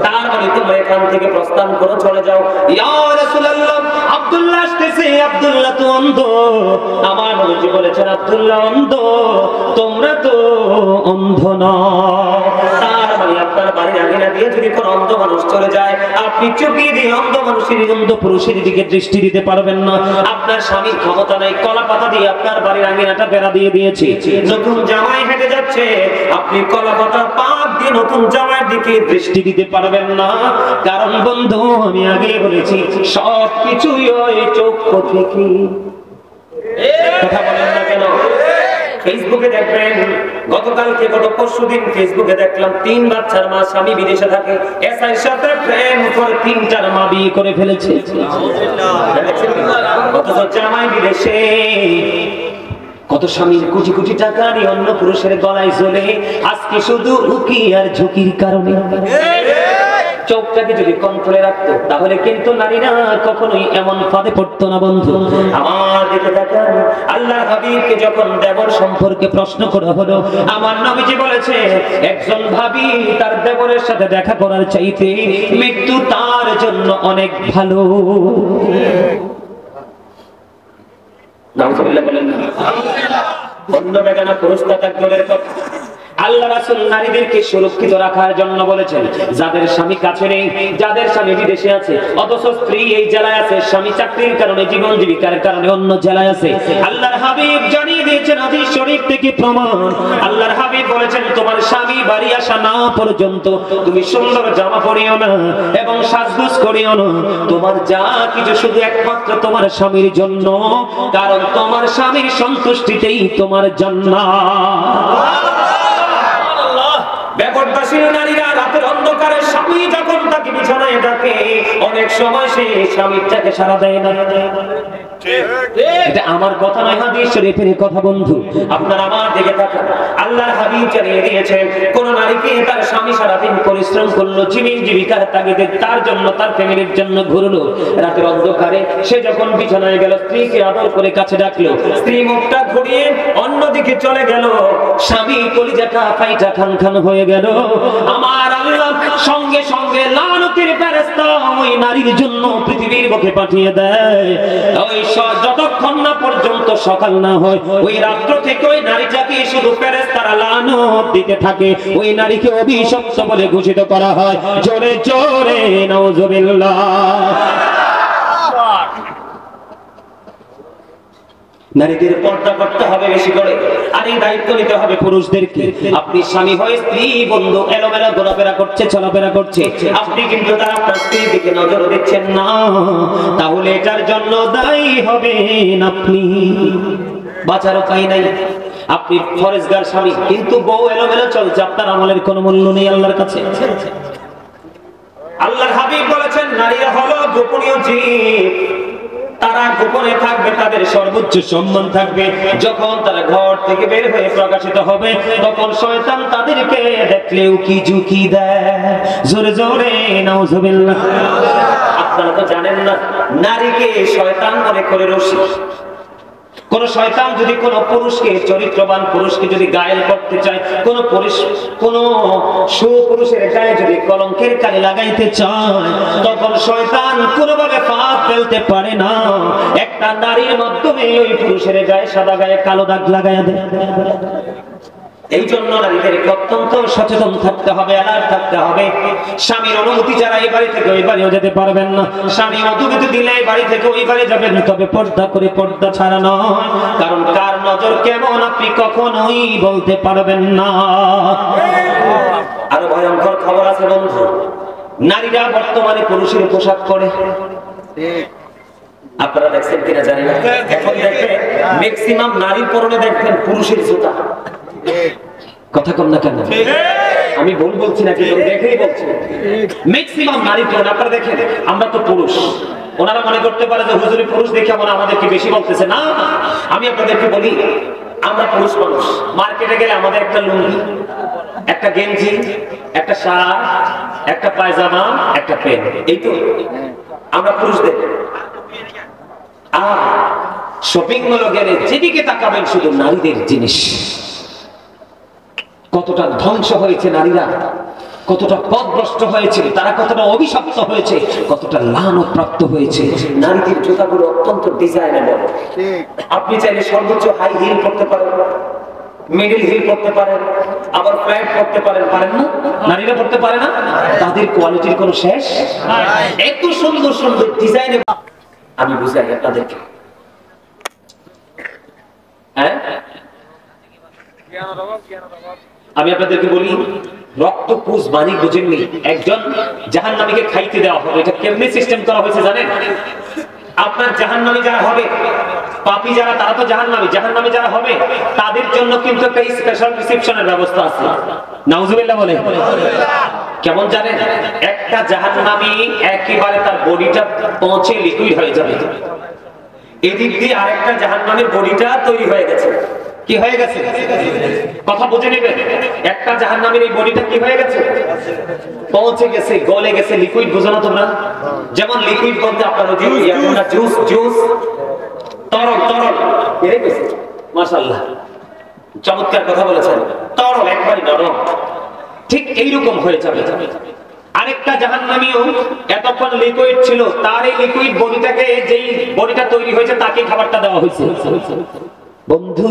তার মানে তোমরা এখান থেকে প্রস্থান করো, চলে যাও। ইয়া রাসূলুল্লাহ, আব্দুল্লাহ আসতেছে, আব্দুল্লাহ তো অন্ধ। আমার নবীজি বলেছেন, আব্দুল্লাহ অন্ধ, তোমরা তো অন্ধ নও। তার মানে আপনার বাড়ির আঙিনা দিয়ে যদি কোনো অন্ধ মানুষ চলে যায়, আপনি চোখে দিয়ে অন্ধ মানুষের, অন্ধ পুরুষের দিকে দৃষ্টি দিতে পারবেন না। আপনার স্বামীর ক্ষমতা নাই, কলা পাতা দিয়ে আপনার বাড়ির আঙিনাটা বেড়া দিয়ে দিয়েছে। নতুন জামাই হেঁটে যাচ্ছে, আপনি কলা পাতা পাক দিয়ে নতুন জামাইয়ের দিকে দৃষ্টি দিতে পারবেন না। কারণ বন্ধু, আমি আগে বলেছি, সবকিছুই ওই চক্ষু থেকে। কথা বলেন না কেন? ফেসবুকে দেখবেন, গতকালকে গত পরশুদিন ফেসবুকে দেখলাম 3 বাচ্চার মা, স্বামী বিদেশে থাকে, এসআইর সাথে প্রেম করে 3টার মা বিয়ে করে ফেলেছে। অথচ জামাই বিদেশে। কত স্বামীর কোটি কোটি টাকা নিয়ে অন্য পুরুষের গলায় ঝোলে, আজকে শুধু উকি আর ঝুঁকির কারণে। চোখটাকে যদি কন্ট্রোলে রাখতো, তাহলে কিন্তু নারীরা কখনোই এমন ফাঁদে পড়তো না। বন্ধু আমার দিকে তাকান, আল্লাহর হাবিবকে যখন দেবর সম্পর্কে প্রশ্ন করা হলো, আমার নবীজি বলেছে, একজন ভাবি তার দেবরের সাথে দেখা করার চাইতে মৃত্যু তার জন্য অনেক ভালো। নাউজুবিল্লাহ বলেন না। অন্য বেগানা পুরুষ তাকবীরের কথা। আল্লাহ রাসূল নারীদেরকে সুরক্ষিত রাখার জন্য বলেছেন, যাদের স্বামী কাছে নেই, যাদের স্বামী বিদেশে আছে, অথচ স্ত্রী এই জেলায় আছে, স্বামী চাকরির কারণে, জীবন জীবিকার কারণে অন্য জেলায় আছে, আল্লাহর হাবিব জানিয়ে দিয়েছেন হাদিস শরীফ থেকে প্রমাণ। আল্লাহর হাবিব বলেছেন, তোমার স্বামী বাড়ি আসা না পর্যন্ত তুমি সুন্দর জামা পরিও না এবং সাজগোজ করিও না। তোমার যা কিছু শুধু একমাত্র তোমার স্বামীর জন্য, কারণ তোমার স্বামীর সন্তুষ্টিতেই তোমার জান্নাত। বেপরদাশীল নারীরা রাতের অন্ধকারে স্বামী যখন তাকে বিছানায় ডাকে, অনেক সময় সে স্বামীটাকে সাড়া দেয় না। এটা আমার কথা নয়, হাদিস শরীফের কথা। বন্ধু আপনারা আমার দিকে তাকান, আল্লাহর হাবিব জানিয়ে দিয়েছেন, কোন নারীকে তার স্বামী সারাদিন পরিশ্রম করলো, জীবন জীবিকার তাগিদে তার জন্য, তার ফ্যামিলির জন্য ঘুরলো, রাতের অন্ধকারে সে যখন বিছানায় গেল, স্ত্রীকে আদর করে কাছে ডাকলো, স্ত্রী মুখটা ঘুরিয়ে অন্যদিকে চলে গেল, স্বামী কলিজাটা ফাইটা খান খান হয়ে গেল। আমার আল্লাহ সঙ্গে সঙ্গে লানতের ফেরেশতা ওই নারীর জন্য পৃথিবীর বুকে পাঠিয়ে দেয়। ওই যতক্ষণ না পর্যন্ত সকাল না হয়, ওই রাত্র থেকে ওই নারীটাকে শুধু ফেরেশতারা লানত দিতে থাকে, ওই নারীকে অভিশপ্ত বলে ঘোষিত করা হয়। জোরে জোরে নাউজুবিল্লাহ। নারীদের পর্দা করতে হবে বেশি করে, আর এই দায়িত্ব নিতে হবে পুরুষদেরকে। আপনি স্বামী হয়ে স্ত্রী বন্ধু এলোমেলো ঘোরাফেরা করছে, চলাফেরা করছে, আপনি কিন্তু তার আপনার স্ত্রীর দিকে নজর দিচ্ছেন না, তাহলে এটার জন্য দায়ী হবেন আপনি। বাঁচার উপায় নাই। আপনি ফরেজগার স্বামী, কিন্তু বউ এলোমেলো চলছে, আপনার আমলের কোনো মূল্য নেই আল্লাহর কাছে। আল্লাহর হাবিব বলেছেন, নারীরা হলো গোপনীয় জীব, তারা গোপনে থাকবে, তাদের সর্বোচ্চ সম্মান থাকবে। যখন তারা ঘর থেকে বের হয়ে প্রকাশিত হবে, তখন শয়তান তাদেরকে দেখলে উকি ঝুঁকি দেয়। জোরে জোরে নাউজুবিল্লাহ। আপনারা তো জানেন না, নারীকে শয়তান মনে করে রশি, কোন শয়তান যদি কোন পুরুষকে, চরিত্রবান পুরুষকে যদি গায়েল করতে চায়, কোন সুপুরুষের গায়ে যদি কলঙ্কের কালি লাগাইতে চায়, তখন শয়তান কোনোভাবে ফাঁদ ফেলতে পারে না। একটা নারীর মাধ্যমে ওই পুরুষের গায়ে সাদা গায়ে কালো দাগ লাগাইয়া দেয়। এই জন্য নারীদেরকে অত্যন্ত সচেতন থাকতে হবে, অ্যালার্ট থাকতে হবে। স্বামীর অনুমতি ছাড়া এই বাড়ি থেকে ওই বাড়িও যেতে পারবেন না। স্বামী অনুমতি দিলে এই বাড়ি থেকে ওই বাড়ি যাবেন, তবে পর্দা করে, পর্দা ছাড়া নয়। কারণ কার নজর কেমন আপনি কখনোই বলতে পারবেন না। আরো ভয়ঙ্কর খবর আছে বন্ধু, নারীরা বর্তমানে পুরুষের পোশাক পরে। আপনারা দেখছেন কিনা জানি না, এখন দেখবেন ম্যাক্সিমাম নারীর পরনে দেখবেন পুরুষের জুতা। কথা কম না কেন? আমি ভুল বলছি না, কিন্তু দেখেই বলছি ম্যাক্সিমাম নারী পরনে। আপনারা দেখেন, আমরা তো পুরুষ, ওনারা মনে করতে পারে যে হুজুরি পুরুষ দেখে মনে আমাদেরকে বেশি বলতেছে। না, আমি আপনাদেরকে বলি, আমরা পুরুষ মানুষ। মার্কেটে গেলে আমাদের একটা লুঙ্গি, একটা গেঞ্জি, একটা শার্ট, একটা পায়জামা, একটা প্যান্ট, এই তো আমরা পুরুষদের। আর শপিং মলে গেলে যেদিকে তাকাবেন শুধু নারীদের জিনিস। কতটা ধ্বংস হয়েছে নারীরা, কতটা পথভ্রষ্ট হয়েছে তারা, কতটা অভিশপ্ত হয়েছে, কতটা লানত প্রাপ্ত হয়েছে। নারীদের জুতাগুলো অত্যন্ত ডিজাইনেবল। আপনি চাইলে সর্বোচ্চ হাই হিল করতে পারেন, মিডল হিল করতে পারেন, আবার ফ্ল্যাট করতে পারেন। পারেন না? নারীরা করতে পারে না? তাদের কোয়ালিটির কোনো শেষ? এত সুন্দর সুন্দর ডিজাইনেবল। আমি বুঝাই আপনাদেরকে, হ্যাঁ আমি আপনাদেরকে বলি, রক্তপুষ বাণী বুঝেননি? একজন জাহান্নামীকে খাইতে দেওয়া হবে। এটা কেমনি সিস্টেম করা হয়েছে জানেন? আপনার জাহান্নামী যারা হবে, পাপী যারা, তারা তো জাহান্নামী। জাহান্নামী যারা হবে তাদের জন্য কিন্তু একটা স্পেশাল রিসেপশনের ব্যবস্থা আছে। নাউজুবিল্লাহ বলে। কেমন জানেন? একটা জাহান্নামী একেবারে তার বডিটা পৌঁছে লিকুইড হয়ে যাবে, এদিক দিয়ে আরেকটা জাহান্নামীর বডিটা তৈরি হয়ে গেছে। কি হয়ে গেছে? কথা বুঝে নেবেন। একটা জাহান্নামীর এই বডিটা কি হয়ে গেছে? পৌঁছে গেছে, গলে গেছে, লিকুইড। বুঝো না তোমরা? যেমন লিকুইড বলতে আপনারা জুস, জুস, তরল, তরল বেড়ে গেছে। মাশাআল্লাহ, চমৎকার কথা বলেছেন। তরল, একবারই নরম। ঠিক এইরকম হয়ে যাবে। আরেকটা জাহান্নামীও এতক্ষণ লিকুইড ছিল, তার এই লিকুইড বডিটাকে, যেই বডিটা তৈরি হয়েছে তাকে খাবারটা দেওয়া হয়েছে। বন্ধু,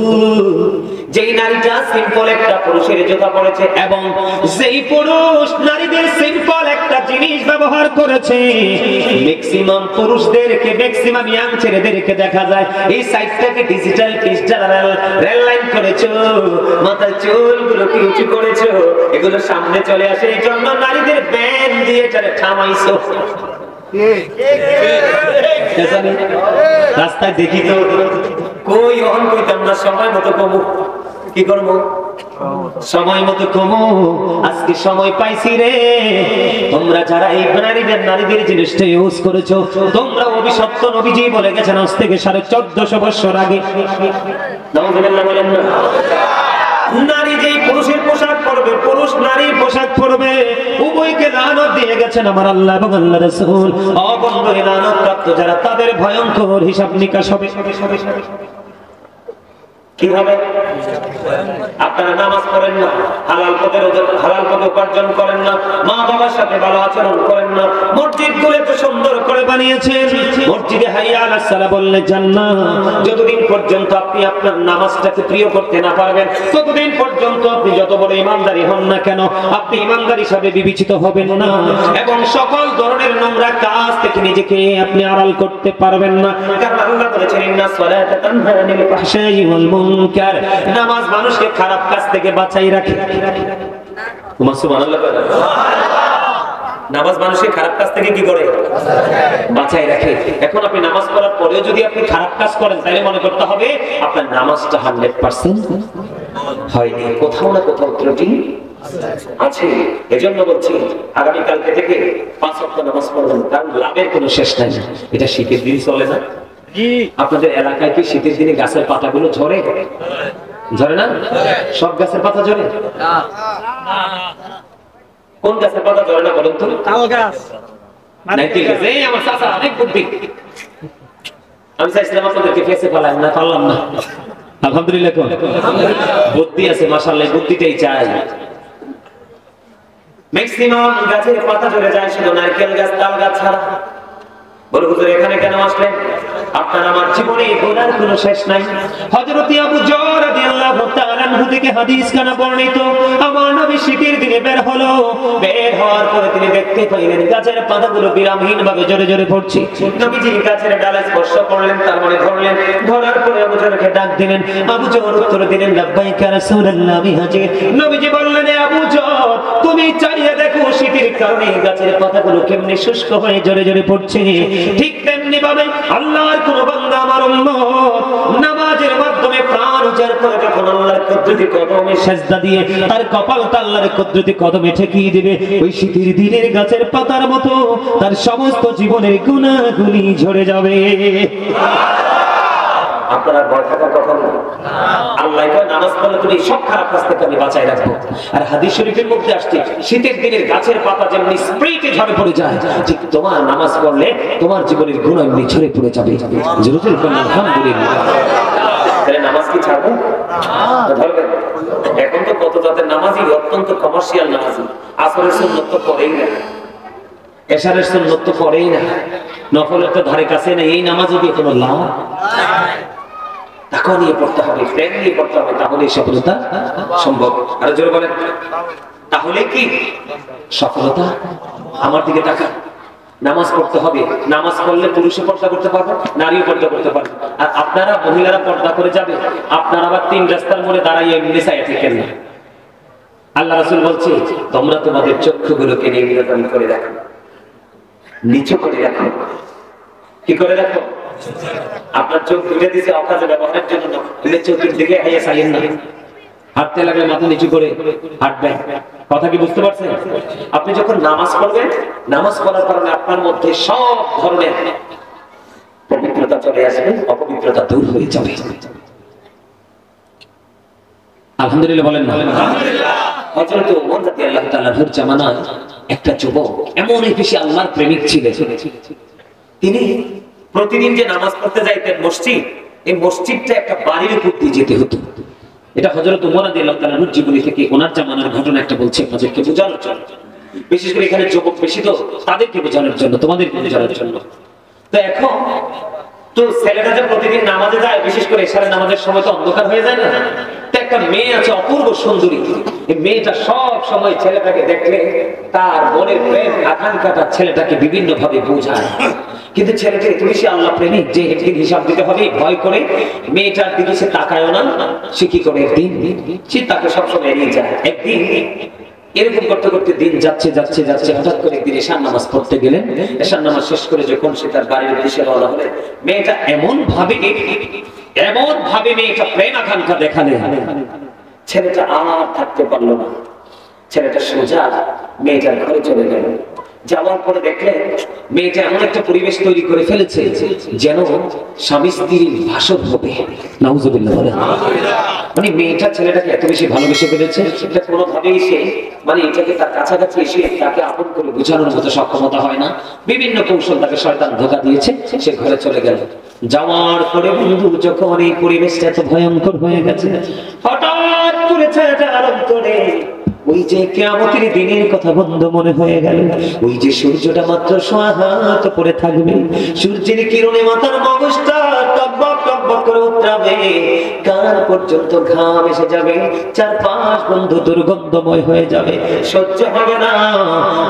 যেই নারীটা সিম্পল একটা পুরুষের জুতা পরেছে, এবং যেই পুরুষ নারীদের সিম্পল একটা জিনিস ব্যবহার করেছে, ম্যাক্সিমাম পুরুষদেরকে, ম্যাক্সিমাম ইয়াং ছেলেদেরকে দেখা যায় এই সাইডটাকে ডিজিটাল রেল লাইন করেছো, মাথার চুলগুলোকে উঁচু করেছো, এগুলো সামনে চলে আসে। এই জন্য নারীদের ব্যান্ড দিয়ে এটারে থামাইছো। রাস্তায় দেখি তো কই অহন কইতাম না, সময় মতো কমু। কি করবো? সময় মতো কমু। আজকে সময় পাইছি রে। তোমরা যারা এই নারীদের জিনিসটা ইউজ করেছো, তোমরা অভিশপ্ত। নবীজি বলে গেছেন আজ থেকে 1450 বছর আগে। নাউজুবিল্লাহ বলেন না? নারী যেই পুরুষের পোশাক পরবে, পুরুষ নারীর পোশাক পরবে, উভয়কে লানত দিয়ে গেছেন আমার আল্লাহ এবং আল্লাহর রাসূল। অবন্ধে লানত প্রাপ্ত যারা, তাদের ভয়ঙ্কর হিসাব নিকাশ হবে। কি হবে? আপনারা নামাজ পড়েন না, হালাল পথে উপার্জন করেন না, মা বাবার সাথে ভালো আচরণ করেন না, মসজিদ গুলো তো সুন্দর করে বানিয়েছেন, মসজিদে হাইয়া আলাস সালাহ বললে জান্নাত। যতদিন পর্যন্ত আপনি আপনার নামাজটাকে প্রিয় করতে না পারবেন, ততদিন পর্যন্ত আপনি যত বড় ইমানদারি হন না কেন, আপনি ইমানদার হিসাবে বিবেচিত হবেন না, এবং সকল ধরনের নোংরা কাজ থেকে নিজেকে আপনি আড়াল করতে পারবেন না। কারণ আল্লাহ বলেছেন, ইন্নাস সালাতা তানহা আনিল ফাহশাই ওয়াল মুনকার। নামাজ মানুষকে খারাপ কাজ থেকে বাঁচাই রাখে। সুবহানাল্লাহ। নামাজ মানুষকে খারাপ কাজ থেকে কি করে? বাঁচাই রাখে। এখন আপনি নামাজ পড়ার পরেও যদি আপনি খারাপ কাজ করেন, তাহলে মনে করতে হবে আপনার নামাজটা 100% হয়নি, কোথাও না কোথাও ত্রুটি আছে। এজন্য বলছি, আগামী কালকে থেকে 5 ওয়াক্ত নামাজ পড়বেন, কারণ লাভের কোনো শেষ নাই। এটা শীতের দিন চলে না? আপনাদের এলাকায় কি শীতের দিনে গাছের পাতাগুলো ঝরে? ঝরে না? সব গাছের পাতা ঝরে? কোন গাছের পাতা ঝরে না বলুন তো? তাল গাছ। নারকেল গাছ। এই আমার চাচা অনেক বুদ্ধি। আমি চাইছিলাম আপনাদেরকে ফেসে ফেলাই, না পারলাম না। আলহামদুলিল্লাহ, বুদ্ধি আছে মাশাআল্লাহ, বুদ্ধিটাই চাই। ম্যাক্সিমাম গাছের পাতা ঝরে যায়, শুধু নারকেল গাছ, তাল গাছ ছাড়া। বলে হুজুর এখানে কেন আসলেন? আপনার আমার জীবনে গুনার কোনো শেষ নাই। হযরত আবু যর রাদিয়াল্লাহু তাআলা আনহু থেকে হাদিস কানা বর্ণিত, আমার নবী শীতের দিনে বের হলো, বের হওয়ার পরে তিনি দেখতে পাইলেন গাছের পাতাগুলো বিরামহীন ভাবে জোরে জোরে পড়ছে। নবীজি গাছের ডালে স্পর্শ করলেন, তার মানে ধরলেন, ধরার পরে আবু যরকে ডাক দিলেন। আবু যর উত্তর দিলেন, লাব্বাইকা রাসূলুল্লাহ, আমি হাজির। নবীজি বললেন, আবু যর তুমি চাইয়ে দেখো শীতের কারণে গাছের পাতাগুলো কেমনে শুষ্ক হয়ে জোরে জোরে পড়ছে। ঠিক তেমনি ভাবে আল্লাহর কোন বান্দা আমার উম্মত নামাজের মাধ্যমে প্রাণ উজাড় করে যখন আল্লাহর কুদরতি কদমে সিজদা দিয়ে তার কপালটা আল্লাহর কুদরতি কদমে ঠেকিয়ে দিবে, ওই শীতের দিনের গাছের পাতার মতো তার সমস্ত জীবনের গুনাহগুলি ঝরে যাবে। আপনারা ভয় থাকার কথা না। আল্লাহ কয় নামাজ পড়লে তুমি সব খারাপ কাজ থেকে আমি বাঁচাই রাখবো। আর হাদিস শরীফের মধ্যে আসছে শীতের দিনের গাছের পাতা যেমনি স্প্রেতে ঝরে পড়ে যায়, ঠিক তোমার নামাজ পড়লে তোমার জীবনের গুনাহ এমনি ঝরে পড়ে যাবে। জোরে বলুন আলহামদুলিল্লাহ। তাহলে নামাজ কি ছাড়বো? ধরবেন। এখন তো কত জাতের নামাজি অত্যন্ত কমার্শিয়াল নামাজি, আসরের সুন্নাত তো পড়েই না, এশারের সুন্নাত তো পড়েই না, নফলের তো ধারে কাছে না। এই নামাজে দিয়ে কোনো লাভ নাই। তাকে নিয়ে পড়তে হবে, প্রেম নিয়ে পড়তে হবে, তাহলে সফলতা সম্ভব। আর জোরে বলেন, তাহলে কি সফলতা? আমার দিকে তাকা। নামাজ পড়তে হবে, নামাজ পড়লে পুরুষে পর্দা করতে পারবে, নারীও পর্দা করতে পারবে। আর আপনারা মহিলারা পর্দা করে যাবে, আপনারা আবার তিন রাস্তার মোড়ে দাঁড়াইয়ে এমনি চাইয়া থাকেন না। আল্লাহ রাসূল বলছে, তোমরা তোমাদের চক্ষুগুলোকে নিয়ন্ত্রণ করে রাখো, নিচু করে রাখো। কি করে রাখো? আপনার চোখ দুটো দিয়েছে অকাজে ব্যবহারের জন্য না, চতুর্দিকে হাইয়া চাইলেন না। হাঁটতে লাগলে মাথা নিচু করে হাঁটবেন। কথা কি বুঝতে পারছেন? আপনি যখন নামাজ পড়বেন, নামাজ পড়ার কারণে আপনার মধ্যে সব ধরনের পবিত্রতা চলে আসবে, অপবিত্রতা দূর হয়ে যাবে। আলহামদুলিল্লাহ বলেন না? হযরত ওমর রাদিয়াল্লাহু তাআলা এর জামানায় একটা যুবক এমনই বেশি আল্লাহর প্রেমিক ছিলেন, তিনি প্রতিদিন যে নামাজ পড়তে যাইতেন মসজিদ, এই মসজিদটা একটা বাড়ির উপর দিয়ে যেতে হতো। এটা হযরত ওমর রাদিয়াল্লাহু তাআলা এর জীবনী থেকে ওনার জামানার ঘটনা একটা বলছি আপনাদেরকে বোঝানোর জন্য। বিশেষ করে এখানে যুবক বেশি তো তাদেরকে বোঝানোর জন্য, তোমাদেরকে বোঝানোর জন্য। তো এখন তো ছেলেটা যে প্রতিদিন নামাজে যায়, বিশেষ করে এশারের নামাজের সময় তো অন্ধকার হয়ে যায় না। তো একটা মেয়ে আছে অপূর্ব সুন্দরী, এই মেয়েটা সব সময় ছেলেটাকে দেখলে তার মনের প্রেম আকাঙ্ক্ষাটা ছেলেটাকে বিভিন্ন ভাবে বোঝায়। কিন্তু ছেলেটা এত বেশি আল্লাহ প্রেমিক যে একদিন হিসাব দিতে হবে, ভয় করে মেয়েটার দিকে সে তাকায়ও না। সে কি করে, একদিন সে তাকে সবসময় এড়িয়ে যায়। একদিন এরকম করতে করতে দিন যাচ্ছে যাচ্ছে যাচ্ছে, হঠাৎ করে একদিন এশার নামাজ পড়তে গেলেন। এশার নামাজ শেষ করে যখন সে তার বাড়ির উদ্দেশ্যে রওনা হলেন, মেয়েটা এমন ভাবে মেয়েটা প্রেম আকাঙ্ক্ষা দেখালে, ছেলেটা আর থাকতে পারলো না। ছেলেটা সোজা মেয়েটার ঘরে চলে গেল। যাওয়ার পরে দেখলেন মেয়েটা এমন একটা পরিবেশ তৈরি করে ফেলেছে যেন স্বামী স্ত্রীর ভাষণ হবে। নাউজুবিল্লাহ বলেন। মানে মেয়েটা ছেলেটাকে এত বেশি ভালোবেসে ফেলেছে, এটা কোনোভাবেই সে মানে এটাকে তার কাছাকাছি এসে তাকে আপন করে বোঝানোর মতো সক্ষমতা হয় না। বিভিন্ন কৌশল তাকে শয়তান ধোঁকা দিয়েছে, সে ঘরে চলে গেল। যাওয়ার পরে বন্ধু যখন এই পরিবেশটা এত ভয়ঙ্কর হয়ে গেছে, হঠাৎ করে ছেলেটার অন্তরে ওই যে কিয়ামতের দিনের কথা বন্ধ মনে হয়ে গেল। ওই যে সূর্যটা মাত্র সোয়া হাত উপরে থাকবে, সূর্যের কিরণে মাথার মগজটা টকবক টকবক করে উঠবে, কান পর্যন্ত ঘাম এসে যাবে, চারপাশ বন্ধু দুর্গন্ধময় হয়ে যাবে, সহ্য হবে না।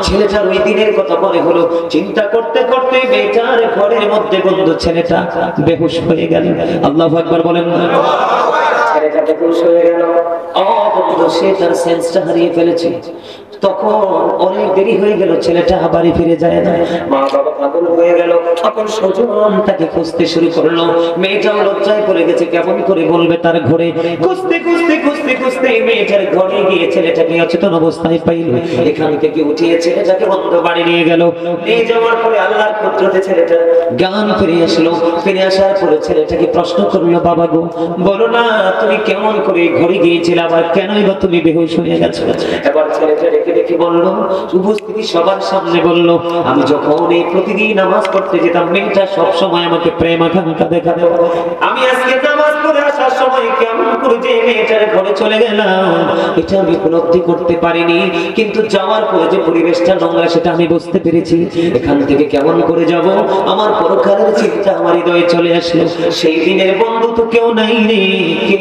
ছেলেটার ওই দিনের কথা মনে হলো, চিন্তা করতে করতে বেচার ঘরের মধ্যে বন্ধু ছেলেটা বেহুশ হয়ে গেল। আল্লাহু আকবার বলেন না? ছেলেটা বেহুশ হয়ে গেল। সে তার সেন্সটা হারিয়ে ফেলেছে। তখন অনেক দেরি হয়ে গেল, ছেলেটা বাড়ি ফিরে যায় না। মা বাবা পাগল হয়ে গেল, তখন স্বজন তাকে খুঁজতে শুরু করলো। মেয়েটাও লজ্জায় পড়ে গেছে, কেমন করে বলবে তার ঘরে। খুঁজতে খুঁজতে খুঁজতে খুঁজতে মেয়েটার ঘরে গিয়ে ছেলেটাকে অচেতন অবস্থায় পাইল। এখান থেকে উঠিয়ে ছেলেটাকে বন্ধ বাড়ি নিয়ে গেল। নিয়ে যাওয়ার পরে আল্লাহর কুদরতে ছেলেটা জ্ঞান ফিরে আসলো। ফিরে আসার পরে ছেলেটাকে প্রশ্ন করলো, বাবা গো বলো না তুমি কেমন কেমন করে ঘরে গিয়েছিলে, আবার কেনই বা তুমি বেহুশ হয়ে গেছো? এবার ছেলেটা রেখে রেখে বলল, উপস্থিতি সবার সামনে বলল, আমি যখন এই প্রতিদিন নামাজ পড়তে যেতাম, মেয়েটা সব সময় আমাকে প্রেম আকাঙ্ক্ষা দেখাতো। আমি আজকে নামাজ পড়ে আসার সময় কেমন করে যে মেয়েটার ঘরে চলে গেলাম, এটা আমি উপলব্ধি করতে পারিনি, কিন্তু যাওয়ার পরে যে পরিবেশটা নোংরা সেটা আমি বুঝতে পেরেছি। এখান থেকে কেমন করে যাব, আমার পরকালের চিন্তা আমার হৃদয়ে চলে আসলো। সেই দিনের বন্ধু তো কেউ নাই রে, কে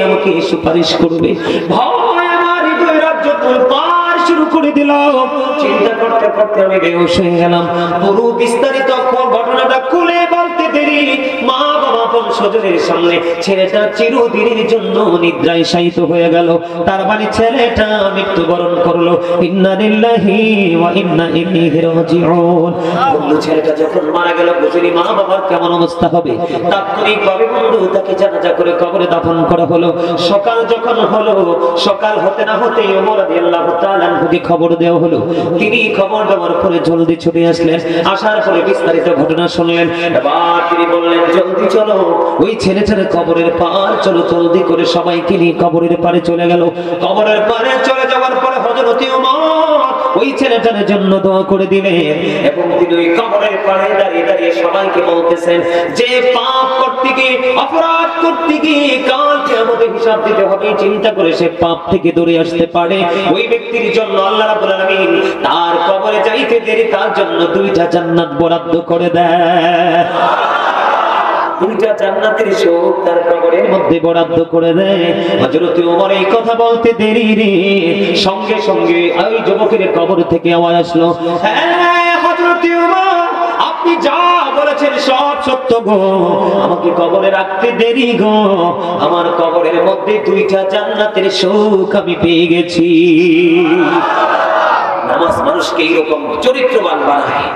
আমাকে সুপারিশ করবে? ভয় আমার হৃদয় রাজ্য তোলপাড় শুরু করে দিল। চিন্তা করতে করতে আমি বেহুশ হয়ে গেলাম। পুরো বিস্তারিত ঘটনাটা খুলে বলতে দেরি, মা বাবা বংশধরের সামনে ছেলেটা চিরদিনের জন্য নিদ্রায় শায়িত হয়ে গেল। তার মানে ছেলেটা মৃত্যুবরণ করলো। ইন্না লিল্লাহি ওয়া ইন্না ইলাইহি রাজিউন। বন্ধু ছেলেটা যখন মারা গেল, বুঝলি মা বাবার কেমন অবস্থা হবে। তাৎক্ষণিকভাবে বন্ধু তাকে জানাজা করে কবরে দাফন করা হলো। সকাল যখন হলো, সকাল হতে না হতেই ওমর রাদিয়াল্লাহু তাআলা আনহুকে খবর দেওয়া হলো। তিনি খবর দেওয়ার পরে জলদি ছুটে আসলেন। আসার পরে বিস্তারিত ঘটনা শুনলেন। এবার তিনি বললেন, জলদি চলো, ওই ছেলেটার কবরের পার চলো, জলদি করে সবাইকে নিয়ে কবরের পারে চলে গেল। কবরের পারে চলে যাওয়ার পরে হযরত ওমর ওই ছেলেটার জন্য দোয়া করে দিলেন, এবং তিনি ওই কবরের পারে দাঁড়িয়ে দাঁড়িয়ে সবাইকে বলতেছেন, যে পাপ করতে গিয়ে, অপরাধ করতে গিয়ে কালকে আমাদের হিসাব দিতে হবে, চিন্তা করে সে পাপ থেকে দূরে আসতে পারে, ওই ব্যক্তির জন্য আল্লাহ রাব্বুল আলামিন তার কবরে যাইতে দেরি তার জন্য 2টা জান্নাত বরাদ্দ করে দেয়। 2টা জান্নাতের সুখ তার কবরের মধ্যে বরাদ্দ করে দেয়। হযরত ওমর এই কথা বলতে দেরি রে, সঙ্গে সঙ্গে ওই যুবকের কবর থেকে আওয়াজ আসলো, হ্যাঁ হযরত ওমর, আপনি যা বলেছেন সব সত্য গো, আমাকে কবরে রাখতে দেরি গো, আমার কবরের মধ্যে 2টা জান্নাতের সুখ আমি পেয়ে গেছি। নামাজ মানুষকে এইরকম চরিত্রবান বানায়।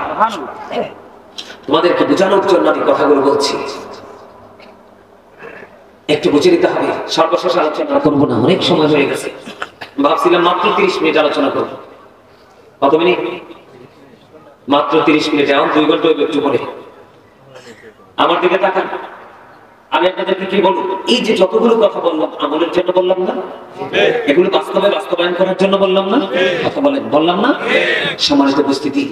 তোমাদেরকে বোঝানোর জন্য আমি কথাগুলো বলছি, একটু বুঝে নিতে হবে। সর্বশেষ আলোচনা করবো না, অনেক সময় হয়ে গেছে। ভাবছিলাম মাত্র 30 মিনিট আলোচনা করবো। কত মিনিট? মাত্র 30 মিনিট। এখন 2 ঘন্টা একটু পরে। আমার দিকে তাকান। আমি আপনাদেরকে কি বলবো, এই যে যতগুলো কথা বললাম আমলের জন্য বললাম না, এগুলো বাস্তবে বাস্তবায়ন করার জন্য বললাম না, কথা বললাম না। সম্মানিত উপস্থিতি,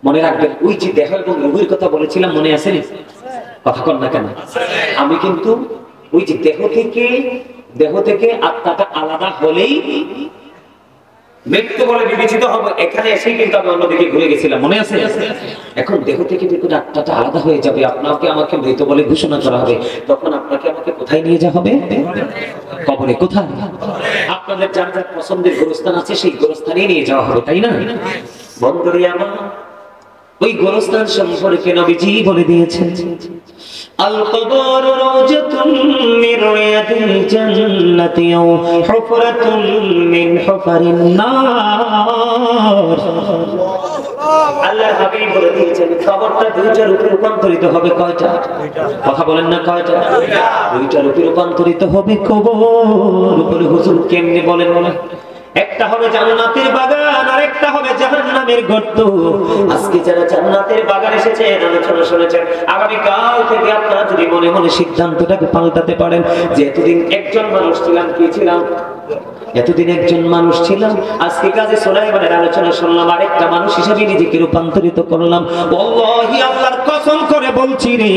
মনে রাখবেন, ওই যে দেহ এবং রূহের কথা বলেছিলাম, মনে আছে? কথা কর না কেন? আমি কিন্তু ওই যে দেহ থেকে আত্মাটা আলাদা হলেই মৃত্যু বলে বিবেচিত হবে, এখানে এসেই কিন্তু আমি অন্যদিকে ঘুরে গেছিলাম, মনে আছে? এখন দেহ থেকে যখন আত্মাটা আলাদা হয়ে যাবে, আপনাকে আমাকে মৃত বলে ঘোষণা করা হবে, তখন আপনাকে আমাকে কোথায় নিয়ে যাওয়া হবে? কবরে। কোথায়? আপনাদের যার যার পছন্দের গোরস্থান আছে, সেই গোরস্থানেই নিয়ে যাওয়া হবে, তাই না? বন্ধুরা আমার, ওই গোরস্থান সম্পর্কে নবীজি বলে দিয়েছেন, আল কবর রাওজাতুন মিন রিয়াদিল জান্নাতি আও হুফরাতুন মিন হুফারিন নার। আল্লাহর হাবিব বলে দিয়েছেন, কবরটা 2টা রূপে রূপান্তরিত হবে। কয়টা? কথা বলেন না, কয়টা? 2টা রূপে রূপান্তরিত হবে কবর। উপরে হুজুর কেমনে বলেন? একটা হবে জান্নাতের বাগান, আর একটা হবে জাহান্নামের গর্ত। আজকে যারা জান্নাতের বাগান এসেছেন, আলোচনা শুনেছেন, আগামী কাল থেকে আপনারা যদি মনে মনে সিদ্ধান্তটাকে পাল্টাতে পারেন যে এতদিন একজন মানুষ ছিলাম, কি ছিলাম? এতদিন একজন মানুষ ছিলাম, আজকে কাজে সুলাইমানের আলোচনা শুনলাম, আরেকটা মানুষ হিসেবে নিজেকে রূপান্তরিত করলাম। ওয়াল্লাহি আল্লাহর কসম করে বলছি রে,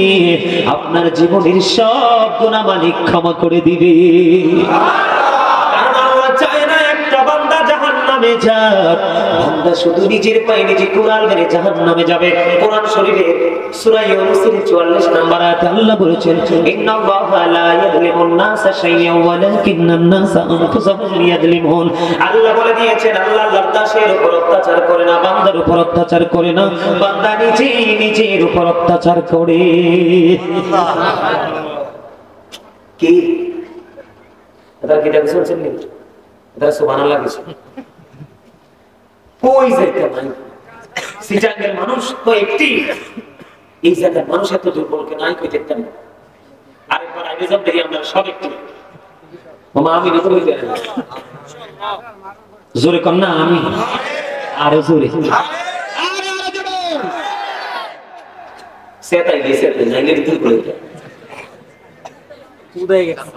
আপনার জীবনের সব গুনাহ মালিক ক্ষমা করে দিবে। বান্দা শুধু নিজের পায়ে নিজে কুড়াল মেরে জাহান্নামে যাবে। কোরআন শরীফে সূরা ইউনূসের 44 নম্বর আয়াতে আল্লাহ বলেছেন, ইন্নাল্লাহা লা ইয়াযলিমুন নাসা শাইয়্যান ওয়ালাকিন্নান নাসা আনফুসাহুম ইয়াযলিমুন। আল্লাহ বলে দিয়েছেন, আল্লাহ আল্লাহর দাসের উপর অত্যাচার করে না, বান্দার উপর অত্যাচার করে না, বান্দা নিজের উপর অত্যাচার করে। কি এটা কি দেখছেন? এটা সুবহানাল্লাহ কিছু কই যাইতে নাই। সিটাঙ্গের মানুষ তো একটি, এই জায়গার মানুষ এত দুর্বলকে নাই কই দেখতেন। আরেকবার আগে যাব দেখি আমরা সব একটু মামা আমি নতুন হয়ে যাই জোরে কর না, আমি আরো জোরে সেটাই গেছে নাইলে তুই করে উদয় গেছে।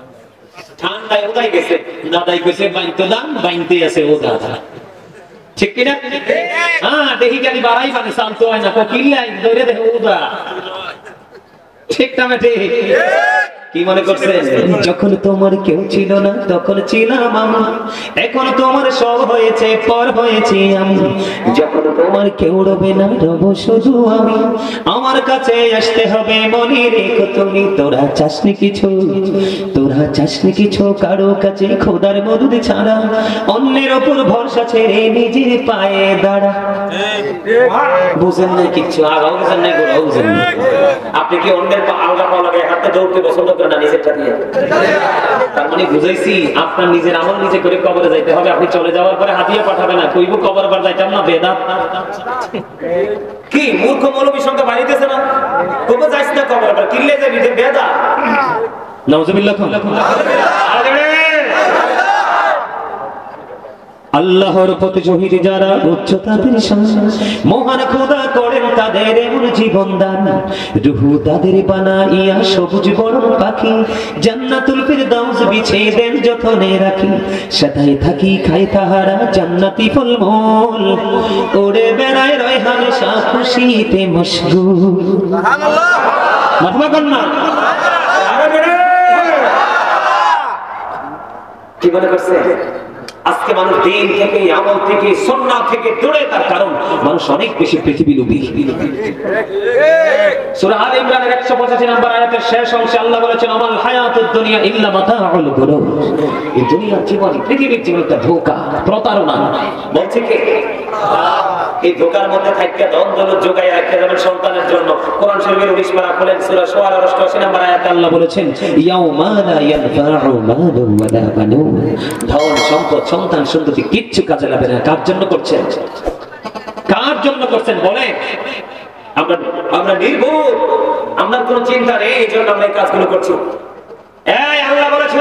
ঠান্ডায় ওদাই গেছে, দাদাই কইছে বাইনতে দাম, বাইনতে আছে ও দাদা, ঠিক কিনা? হ্যাঁ, দেখি খালি বাড়াই মানে শান্ত হয় না, কিল্লাই ধরে দেখো ওদা, ঠিক না ঠিক? কি মনে করছেন? যখন তোমার কেউ ছিল না তখন ছিলাম আমি, এখন তোমার সব হয়েছে পর হয়েছি আমি, যখন তোমার কেউ রবে না রব শুধু আমি, আমার কাছে আসতে হবে মনে রেখো তুমি, তোরা চাসনি কিছু, তোরা চাসনি কিছু কারো কাছে খোদার মদদ ছাড়া, অন্যের ওপর ভরসা ছেড়ে নিজের পায়ে দাঁড়া। বুঝেন না কিচ্ছু, আগাও বুঝেন না, গোড়াও বুঝেন না। আপনি কি অন্যের আলগা পাওয়াকে হাতে দৌড়তে পছন্দ করেন না নিজেরটা দিয়ে? তার মানে বুঝাইছি আপনার নিজের আমল নিজে করে কবরে যাইতে হবে। আপনি চলে যাওয়ার পরে হাতিয়ে পাঠাবে না, কইব কবর বার যাইতাম না, বেদাত। কি মূর্খ মৌলবীর সঙ্গে বাড়িতেছে না, কবে যাইস না কবর বার, কিল্লে যাবি যে বেদাত। নাউজুবিল্লাহ। আল্লাহর পথে শহীদ যারা উচ্চ তাদের শান, মহান খোদা করেন তাদের এমন জীবন দান, রূহ তাদের বানাইয়া সবুজ বরণ পাখি, জান্নাতুল ফিরদাউস বিছিয়ে দেন যতনে রাখি, সাদায় থাকি খায় তাহারা জান্নাতি ফলমূল, ওড়ে বেড়ায় রায়হান শাহ খুশিতে মশগুল। সুবহানাল্লাহ, মারহাবা কন্যা। কি মনে করছে? আজকে মানুষ দিন থেকে, আমল থেকে, সুন্নাহ থেকে দূরে, তার কারণ মানুষ অনেক বেশি পৃথিবী লোভী। সূরা আলে ইমরানের 185 নম্বর আয়াতের শেষ অংশে আল্লাহ বলেছেন, আমাল হায়াতুদ দুনিয়া ইল্লা মাতাউল গুরুর, এই দুনিয়ার জীবন, পৃথিবীর জীবন একটা ধোঁকা, প্রতারণা। বলছে কে? এই ধোঁকার মধ্যে থাইকা দ্বন্দ্ব যোগায় রাখতে যাবেন সন্তানের জন্য। কোরআন শরীফের 19 পারা খোলেন, সূরা শুআরা 88 নম্বর আয়াতে আল্লাহ বলেছেন, ইয়াউমা লা ইয়ানফাউ মালুন ওয়ালা বানুন, ধন সম্পদ সন্তান সন্ততি কিচ্ছু কাজে লাগবে না। কার জন্য করছেন? কার জন্য করছেন বলেন? আমরা নির্ভুল, আমরা কোনো চিন্তা নেই, এই জন্য আমরা এই কাজগুলো করছি। এই আল্লাহ বলেছেন,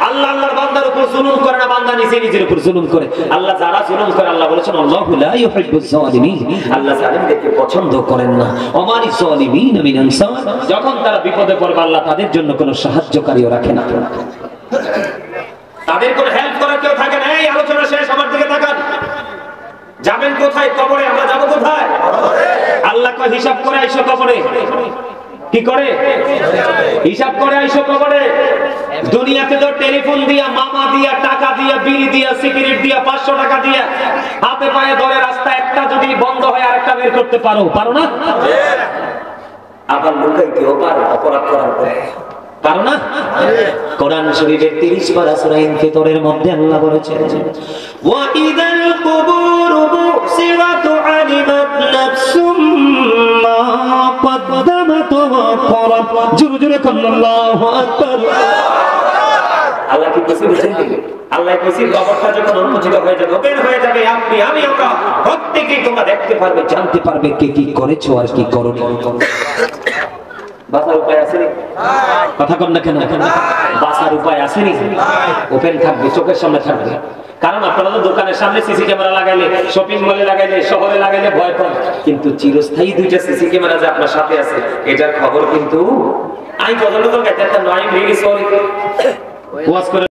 আল্লাহ আল্লাহর বান্দার উপর জুলুম করে না, বান্দা নিজের উপর জুলুম করে। আল্লাহ যারা জুলুম করে, আল্লাহ বলেছেন, আল্লাহু লা ইউহিব্বুজ জালিমিন, আল্লাহ জালিমদেরকে পছন্দ করেন না। ওমানি জালিমিন মিন আনসার, যখন তারা বিপদে পড়বে আল্লাহ তাদের জন্য কোনো সাহায্যকারীও রাখে না, তাদের কোনো হেল্প করার কেউ থাকে না। এই আলোচনা শেষ, আমার দিকে তাকান। যাবেন কোথায়? কবরে। আমরা যাব কোথায়? আল্লাহ কয় হিসাব করে আইসো কবরে। কি করে? হিসাব করে আইসো কবরে। দুনিয়াতে তো টেলিফোন দিয়া, মামা দিয়া, টাকা দিয়া, বিড়ি দিয়া, সিগারেট দিয়া, 500 টাকা দিয়া, হাতে পায়ে ধরে রাস্তা একটা যদি বন্ধ হয় আরেকটা বের করতে পারো না? আবার লুকাইতেও পারো অপরাধ করার পরে, পারো না? কোরআন শরীফের 30 পারা সূরা ইনফিতরের মধ্যে আল্লাহ বলেছেন, ওয়া ইদাল কুবুরু বুসিরাত আলিমাত নাফসুম মা কদ্দামাত ওয়া আখরাত। জোরে জোরে আল্লাহু আকবার। আল্লাহ কি কিছু বুঝেন? আল্লাহ কইছে কবরটা যখন উন্মোচিত হয়ে যাবে, ওপেন হয়ে যাবে, আপনি আমি আমরা প্রত্যেকই তোমরা দেখতে পারবে, জানতে পারবে কে কি করেছো আর কি করনি। বাঁচার উপায় আসেনি? কথা কন না কেন? বাঁচার উপায় আসেনি? ওপেন থাকবে, চোখের সামনে থাকবে। কারণ আপনারা তো দোকানের সামনে সিসি ক্যামেরা লাগাইলে, শপিং মলে লাগাইলে, শহরে লাগাইলে ভয় পান, কিন্তু চিরস্থায়ী 2টা সিসি ক্যামেরা যে আপনার সাথে আছে এটার খবর কিন্তু আমি পছন্দ করে একটা নয় মিলি সরি ওয়াজ করে